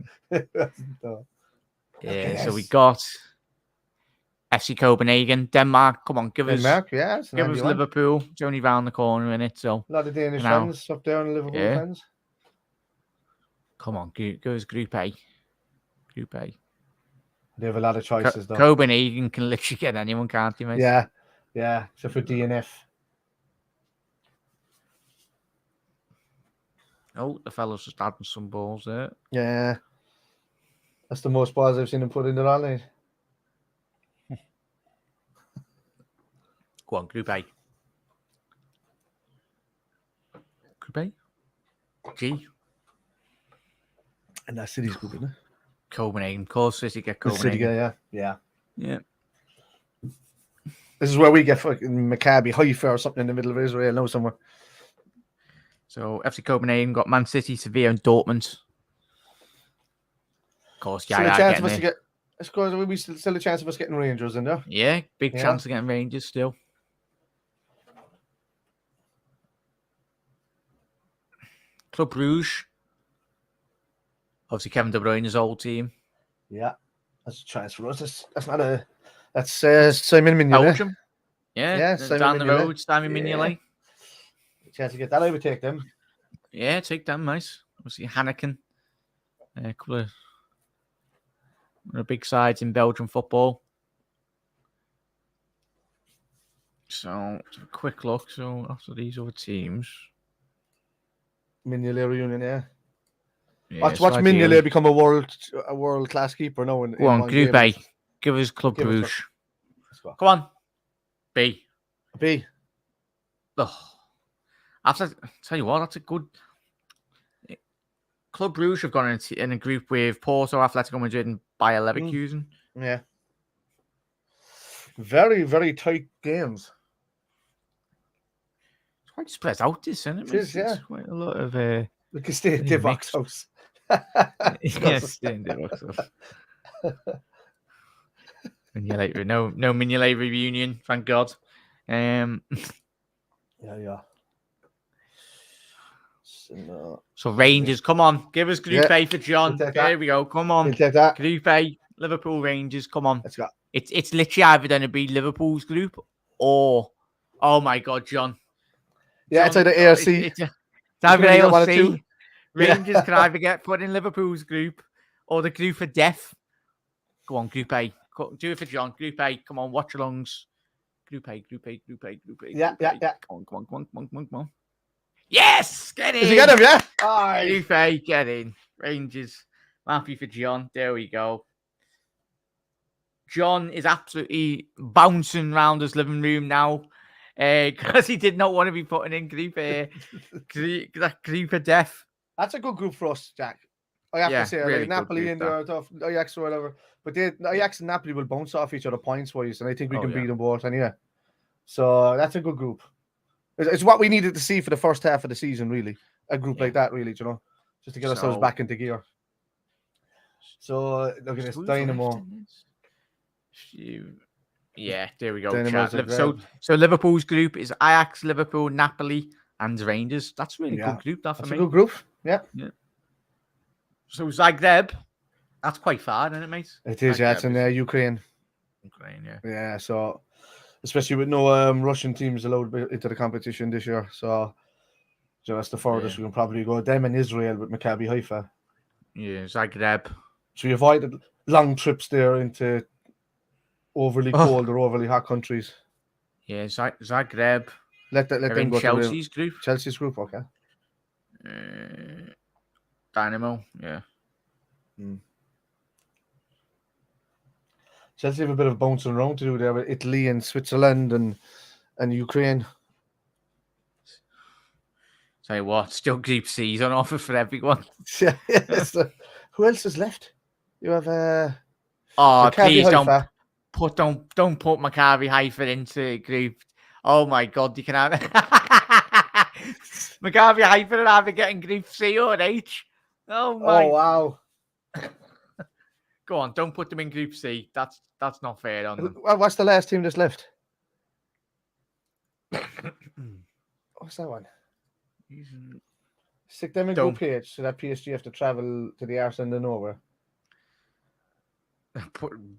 Yeah, so we got FC Copenhagen, Denmark. Come on, give us Liverpool. It's only round the corner in it. So a lot of Danish fans up there and Liverpool fans. Come on, give us Group A. Group A. They have a lot of choices, though. Copenhagen can literally get anyone, can't they, mate? Yeah. Except for DNF. Oh, the fella's just adding some balls there. Yeah. That's the most balls I've seen him put in there all night. Go on, Group A. Group A? G. And that's City's group, isn't it? Copenhagen. Of course, City get Copenhagen. City, yeah. This is where we get fucking Maccabi Haifa or something in the middle of Israel now somewhere. So FC Copenhagen got Man City, Sevilla, and Dortmund. Of course, still a chance of us getting Rangers in there. Yeah, big chance of getting Rangers still. Club Brugge. Obviously, Kevin De Bruyne's old team. Yeah, that's a chance for us. That's Simon Mignolet. Belgium. Yeah, down the road, Simon Mignolet. Chance to get that, I would take them. Yeah, take them, nice. Obviously, Hanneken. A couple of big sides in Belgian football. So, a quick look. So, after these other teams. Mignolet reunion, yeah. Watch Mignolet become a world class keeper now. Go on, Group A. Give us Club Brugge. Come on. B. Oh. After, tell you what, that's a good. Club Brugge have gone in a group with Porto, Atletico Madrid, and Bayer Leverkusen. Yeah. Very, very tight games. It's quite spread out, isn't it? It is, yeah. It's quite a lot of. We can stay in Divock's house. Yes, stay in Divock's house. Mignolet, no Mignolet reunion, thank God. Yeah. So Rangers, come on, give us Group A for John. There we go. Come on, Group A, Liverpool, Rangers. Come on. Let's go. It's literally either going to be Liverpool's group or, oh my God, John. Yeah, it's like the ARC. either A or C. two. Rangers can either get put in Liverpool's group or the group of death. Go on, Group A. Do it for John. Group A. Come on, watch alongs. Group A. Yeah. Come on. Yes! Get in! Did you get him, yeah? Group A, get in. Rangers. I'm happy for John. There we go. John is absolutely bouncing around his living room now because he did not want to be putting in Group A. Group of death. That's a good group for us, Jack. I have to say, really like Napoli and Ajax or whatever. But Ajax and Napoli will bounce off each other points-wise, and I think we can beat them both anyway. So that's a good group. It's what we needed to see for the first half of the season, really. A group like that, really, you know, just to get ourselves back into gear. So look at this Dynamo. Yeah, there we go. So Liverpool's group is Ajax, Liverpool, Napoli, and Rangers. That's a really good group. That's a good group. Yeah. So Zagreb, that's quite far, isn't it, mate? It is. It's in Ukraine. Yeah. So, especially with no Russian teams allowed into the competition this year, so that's the furthest we can probably go. Them and Israel with Maccabi Haifa. Yeah, Zagreb. So you avoided long trips there into overly cold or overly hot countries. Yeah, Zagreb. Let them go Chelsea's to group. Chelsea's group, okay. Dynamo, yeah. Chelsea have a bit of bouncing around to do there with Italy and Switzerland and Ukraine. Tell you what, still Group C's on offer for everyone. Who else is left? You have please Haifa. don't put Maccabi Haifa into group. Oh my God, you can have Maccabi Haifa are either getting Group C or H. Oh wow. Go on, don't put them in Group C. That's not fair on them. What's the last team that's left? What's that one? Stick them in Group H so that PSG have to travel to the arse end of nowhere.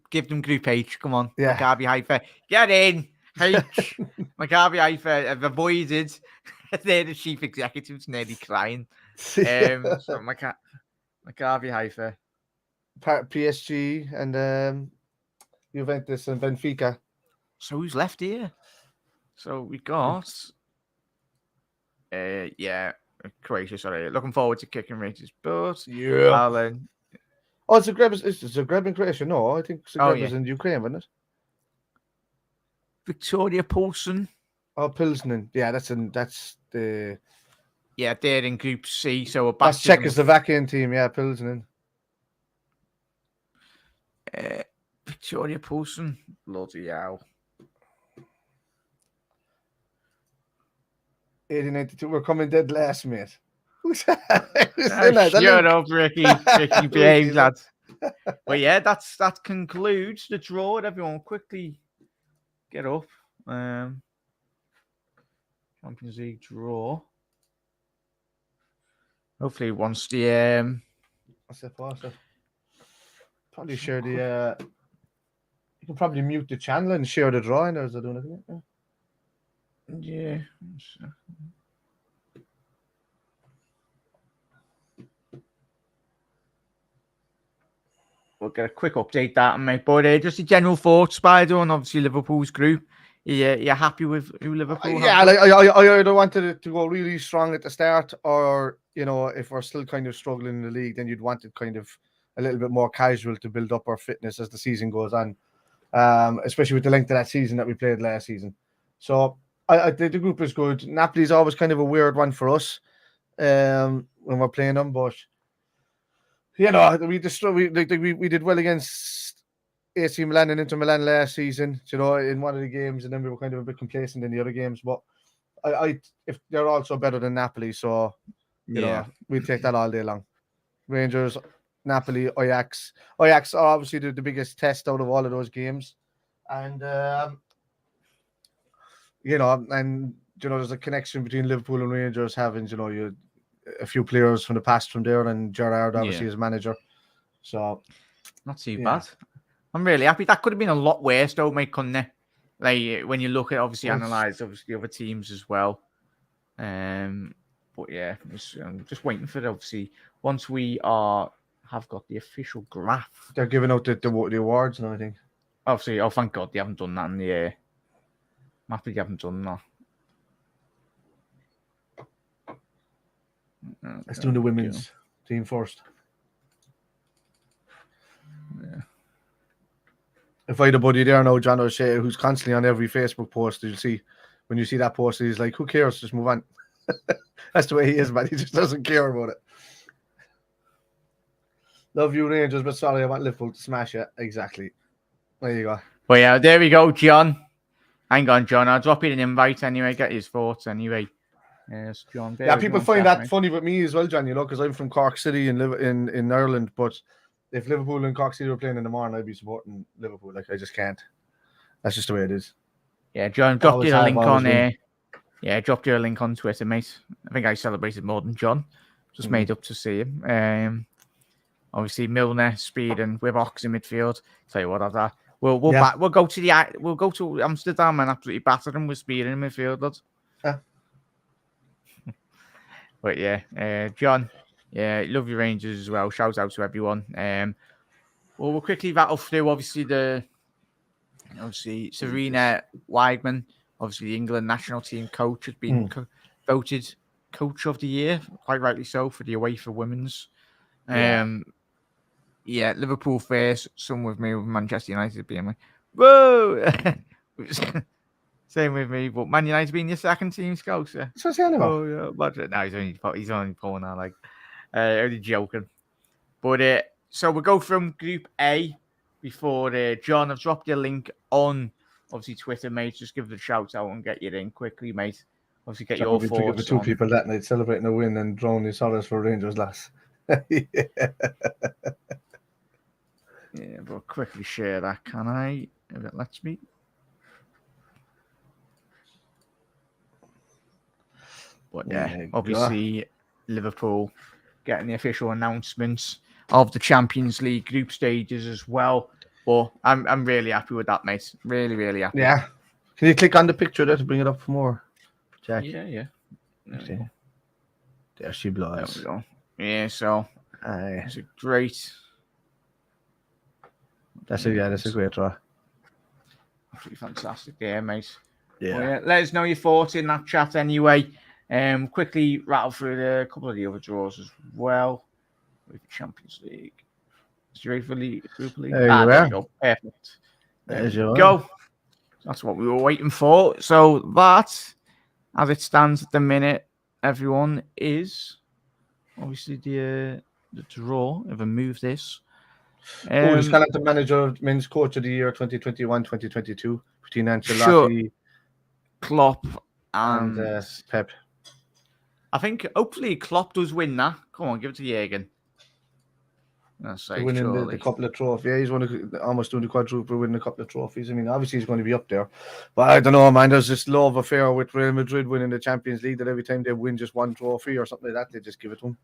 Give them Group H. Come on. Yeah. Maccabi Haifa. Get in. H. Maccabi Haifa have avoided. They're the chief executives nearly crying. So Maccabi Haifa. PSG and Juventus and Benfica. So who's left here? So we got Croatia, sorry. Looking forward to kicking Rangers, but Alan. Oh, Zagreb in Croatia. No, I think Zagreb is in Ukraine, wasn't it? Victoria Pilsen. Oh, Pilsen. Yeah, that's the. Yeah, they're in Group C. So that's Czechoslovakian team. Yeah, Pilsen. Victoria Pilsen. Bloody hell. 1892. We're coming dead last, mate. Who's that? Shut up, Ricky. Ricky, behave, lads. But yeah, that concludes the draw. Everyone quickly get up. Champions League draw. Hopefully once the what's that? Probably share the you can probably mute the channel and share the drawing as they're doing it. Yeah. We'll get a quick update that, mate. But just the general thoughts, Spider, and obviously Liverpool's group. You're happy with who Liverpool? Yeah, like I either wanted it to go really strong at the start, or if we're still kind of struggling in the league, then you'd want it kind of a little bit more casual to build up our fitness as the season goes on. Especially with the length of that season that we played last season. So I think the group is good. Napoli's always kind of a weird one for us when we're playing them, but we did well against AC Milan and Inter Milan last season, in one of the games, and then we were kind of a bit complacent in the other games. But if they're also better than Napoli, so we'll take that all day long. Rangers, Napoli, Ajax. Ajax are obviously the biggest test out of all of those games, and there's a connection between Liverpool and Rangers having a few players from the past from there, and Gerrard obviously as manager. So not too bad. I'm really happy. That could have been a lot worse, though, mate, couldn't it? Like when you look at analyze the other teams as well. But yeah, I'm just waiting for it. Obviously, once we have got the official graph. They're giving out the awards and everything. Obviously, oh thank God they haven't done that in the air. I'm happy they haven't done that. Let's do the women's team first. Yeah. If I had a buddy there now, John O'Shea, who's constantly on every Facebook post, you'll see when you see that post, he's like, "Who cares? Just move on." That's the way he is, man. He just doesn't care about it. Love you, Rangers, but sorry, I want Liverpool to smash it. Exactly. There you go. Well, yeah, there we go, John. Hang on, John. I'll drop you an invite anyway. Get his thoughts anyway. Yes, John. Yeah, people find that funny with me as well, John. You know, because I'm from Cork City and live in Ireland. But if Liverpool and Cork City were playing in the morning, I'd be supporting Liverpool. Like I just can't. That's just the way it is. Yeah, John, dropped you a link on there. Yeah, dropped you a link on Twitter, mate. I think I celebrated more than John. Just made up to see him. Obviously Milner, Speed, and Whibox in midfield. Tell you what, after we'll go to Amsterdam and absolutely batter them with Speed in midfield, lads. Yeah. But yeah, John, yeah, love your Rangers as well. Shout out to everyone. We'll quickly rattle through obviously Serena Wiegman, obviously the England national team coach, has been voted coach of the year, quite rightly so, for the Uefa women's. Yeah, Liverpool first, some with me, with Manchester United being like, whoa! Same with me, but Man United being your second team scout. So what's the about? Oh, yeah, but no, he's only pulling out like, only joking. But so we'll go from Group A before John. I've dropped your link on obviously Twitter, mate. Just give it a shout out and get you in quickly, mate. Obviously, get your thoughts. For two people that night celebrating a win and drawing the sorrows for Rangers, lass. Yeah, but quickly share that, can I? If it lets me. But yeah, obviously Liverpool getting the official announcements of the Champions League group stages as well. But I'm really happy with that, mate. Really, really happy. Yeah. Can you click on the picture there to bring it up for more, Jack? Yeah. There she blows. There we go. Yeah, so it's a great. That's a great draw. Absolutely fantastic there, mate. Yeah. Well, yeah. Let us know your thoughts in that chat anyway. Quickly rattle through a couple of the other draws as well. With the Champions League. Is you ready for the Group League? There you go. Perfect. There you go. That's what we were waiting for. So that, as it stands at the minute, everyone, is obviously the draw. If I move this. Who's kind of the manager, men's coach of the year 2021-2022 between Ancelotti, Klopp, and Pep. I think hopefully Klopp does win that. Come on, give it to Jürgen. Winning the couple of trophies. Yeah, he's almost doing the quadruple, winning a couple of trophies. I mean, obviously he's going to be up there. But I don't know, man. There's this love affair with Real Madrid winning the Champions League that every time they win just one trophy or something like that, they just give it to him.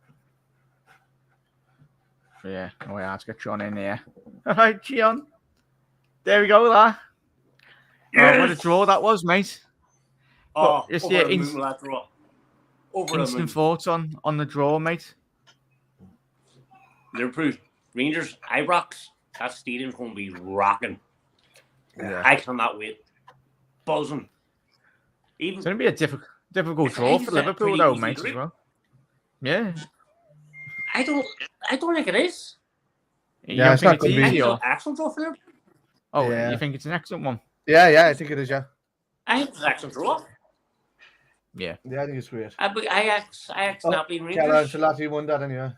Yeah, let's get John in here. All right, John. There we go, there. Yes. Oh, what a draw that was, mate. Oh, just over that draw. Instant thoughts on the draw, mate. Liverpool, Rangers, Ibrox. That stadium's going to be rocking. Yeah. I cannot wait. Buzzing. It's going to be a difficult draw for Liverpool, though, mate, as well. Yeah. I don't think it is. Yeah, it's not going to be an excellent draw for Liverpool. Oh, yeah. You think it's an excellent one? Yeah, I think it is, yeah. I think it's an excellent draw. Yeah. Yeah, I think it's great. Ajax not being Rangers. Carlo Ancelotti won that anyway.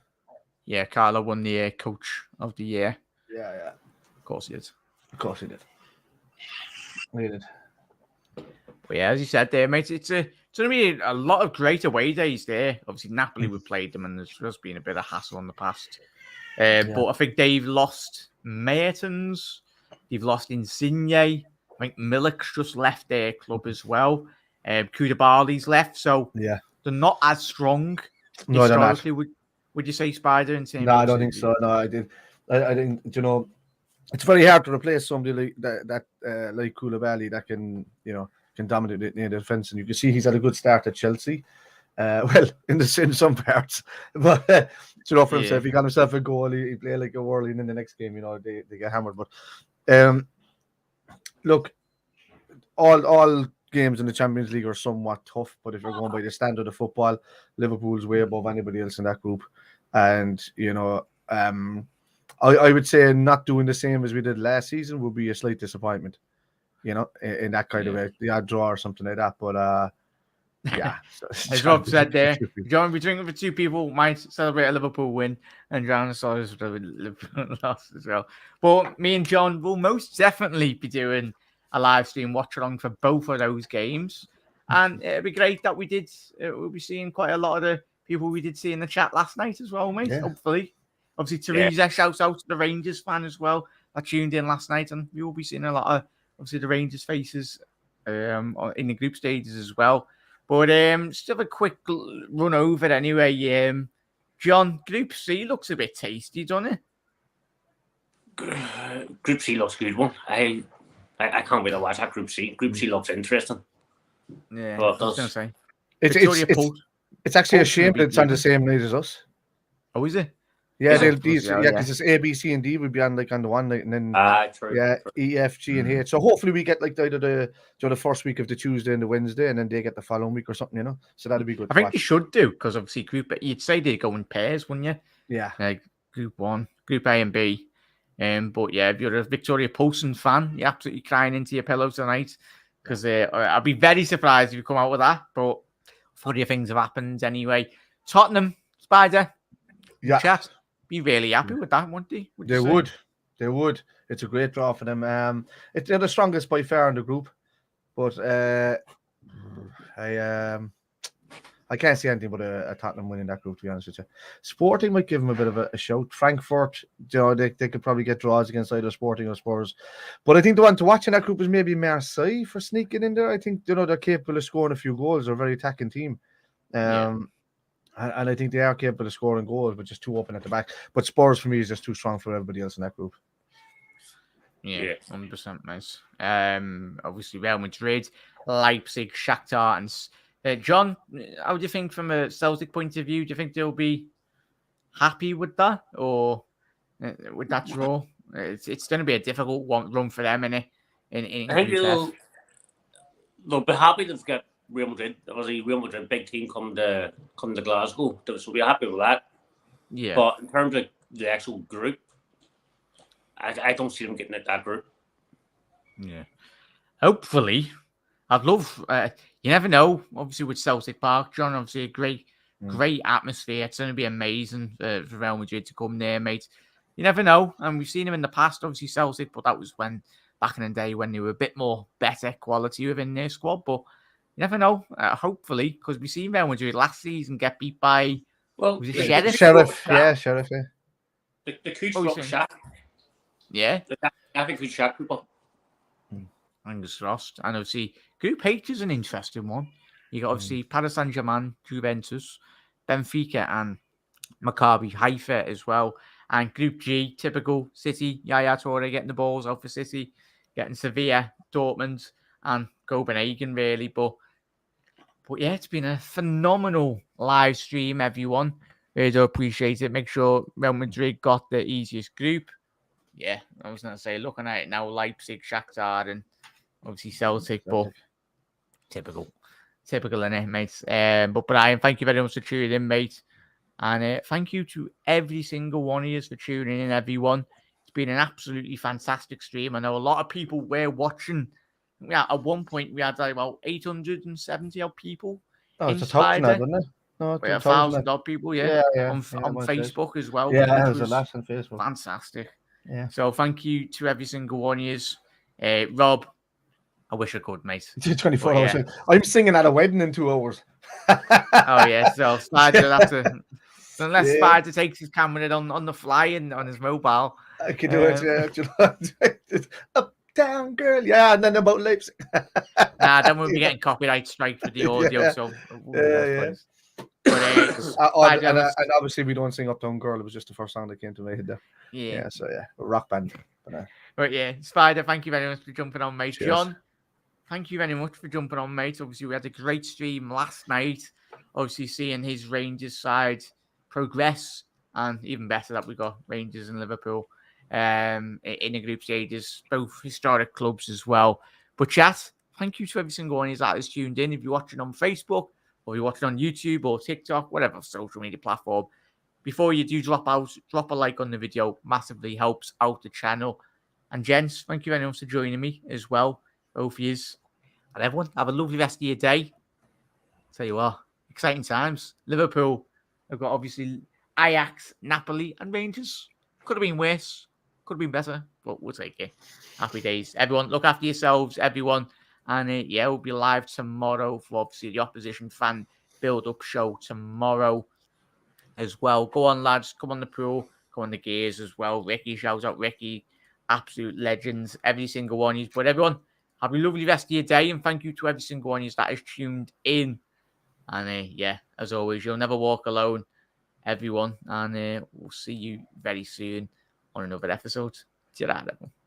Yeah, Carlo won the coach of the year. Yeah. Of course he did. He did. But yeah, as you said there, mate, it's going to be a lot of great away days there. Obviously, Napoli would played them, and there's just been a bit of hassle in the past. But I think they've lost Mertens. They've lost Insigne. I think Milik's just left their club as well. Koulibaly's left, so they're not as strong historically. Would you say, Spider? No, I don't think so. No, I think it's very hard to replace somebody like that like Koulibaly that can dominate the defense. And you can see he's had a good start at Chelsea. Well, in some parts, but for himself, he got himself a goal. He played like a whirling in the next game. They get hammered. But look, all games in the Champions League are somewhat tough. But if you're going by the standard of football, Liverpool's way above anybody else in that group. And I would say not doing the same as we did last season would be a slight disappointment. In that kind of way, the odd draw or something like that. But yeah, as Rob said there, John, between the two people might celebrate a Liverpool win, and John saw us with a Liverpool loss as well. But me and John will most definitely be doing a live stream watch along for both of those games, and it'd be great that we'll be seeing quite a lot of the people we did see in the chat last night as well, mate. Yeah. Hopefully, obviously Teresa shouts out to the Rangers fan as well that tuned in last night, and we will be seeing a lot of obviously the Rangers faces in the group stages as well. But just have a quick run over it anyway. John, Group C looks a bit tasty, doesn't it? Group C looks a good one. I can't wait to watch that Group C. Group C looks interesting. Yeah, I was going to say. It's actually a shame that it's on the same night as us. Oh, is it? Yeah, because it's A, B, C, and D would be on the one night, and then true. E, F, G, and H. So hopefully we get like either the first week of the Tuesday and the Wednesday, and then they get the following week or something, So that'd be good. I think they should do, because obviously you'd say they go in pairs, wouldn't you? Yeah. Like Group 1, Group A and B. But yeah, if you're a Victoria Poulsen fan, you're absolutely crying into your pillow tonight, because I'd be very surprised if you come out with that. But funny things have happened anyway. Tottenham, Spider, chat. Be really happy with that, wouldn't they? They would. It's a great draw for them. They're the strongest by far in the group, but I can't see anything but a Tottenham winning that group, to be honest with you. Sporting might give them a bit of a shout. Frankfurt, they could probably get draws against either Sporting or Spurs. But I think the one to watch in that group is maybe Marseille for sneaking in there. I think they're capable of scoring a few goals. They're a very attacking team. And I think they are capable of scoring goals, but just too open at the back. But Spurs, for me, is just too strong for everybody else in that group. Yeah, 100% nice. Obviously, Real Madrid, Leipzig, Shakhtar, and John, how do you think from a Celtic point of view? Do you think they'll be happy with that, or with that draw? It's going to be a difficult run for them, innit? I think they'll be happy to get Real Madrid. Obviously, Real Madrid, big team, come to Glasgow, so we're happy with that. Yeah. But in terms of the actual group, I don't see them getting at that group. Yeah. Hopefully, I'd love. You never know. Obviously, with Celtic Park, John. Obviously, a great atmosphere. It's going to be amazing for Real Madrid to come there, mate. You never know, and we've seen them in the past. Obviously, Celtic, but that was back in the day when they were a bit more better quality within their squad, but. You never know. Hopefully, because we seen Real Madrid last season get beat by Sheriff. Sheriff. Yeah. The coach got shot. Yeah. I think we shot people. Fingers crossed. And obviously, Group H is an interesting one. You got obviously Paris Saint-Germain, Juventus, Benfica, and Maccabi Haifa as well. And Group G, typical City, Yaya Toure getting the balls out for City, getting Sevilla, Dortmund, and Copenhagen, really. But yeah, it's been a phenomenal live stream, everyone. Really do appreciate it. Make sure Real Madrid got the easiest group. Yeah, I was going to say, looking at it now, Leipzig, Shakhtar, and obviously Celtic, but typical in it, mate. But Brian, thank you very much for tuning in, mate. And thank you to every single one of you for tuning in, everyone. It's been an absolutely fantastic stream. I know a lot of people were watching. Yeah, at one point we had like about 870 odd people. Oh, it's 1,000, isn't it? No, it's 1,000 odd people, on Facebook as well. Yeah, there's a lot on Facebook. Fantastic. Yeah. So thank you to every single one of you. Rob, I wish I could, mate. 24 hours. Yeah. I'm singing at a wedding in 2 hours. Oh yeah, so Spider will have to. Unless Spider takes his camera on the fly and on his mobile. I can do it. Uptown girl, and then about Leipzig. Then we'll be getting copyright strike for the audio. So But, and obviously we don't sing Uptown Girl. It was just the first song that came to my head there. Yeah. So a rock band. But yeah, Spider, thank you very much for jumping on, mate. Cheers. John, thank you very much for jumping on, mate. Obviously we had a great stream last night. obviously seeing his Rangers side progress, and even better that we got Rangers and Liverpool in the group stages, both historic clubs as well. But chat, thank you to every single one that has tuned in. If you're watching on Facebook, or you're watching on YouTube or TikTok, whatever social media platform, before you do drop out, drop a like on the video. Massively helps out the channel. And gents, thank you very much for joining me as well. Both of yous. And everyone, have a lovely rest of your day. Tell you what, exciting times. Liverpool have got obviously Ajax, Napoli, and Rangers. Could have been worse. Could have been better. But we'll take it. Happy days. Everyone, look after yourselves, everyone. And yeah, we'll be live tomorrow for obviously the opposition fan build-up show tomorrow as well. Go on, lads. Come on the Pro. Come on the Gears as well. Ricky, shout out Ricky. Absolute legends. Every single one of you. But everyone, have a lovely rest of your day. And thank you to every single one of you that has tuned in. And yeah, as always, you'll never walk alone, everyone. And we'll see you very soon on another episode. Ta-ra, everyone.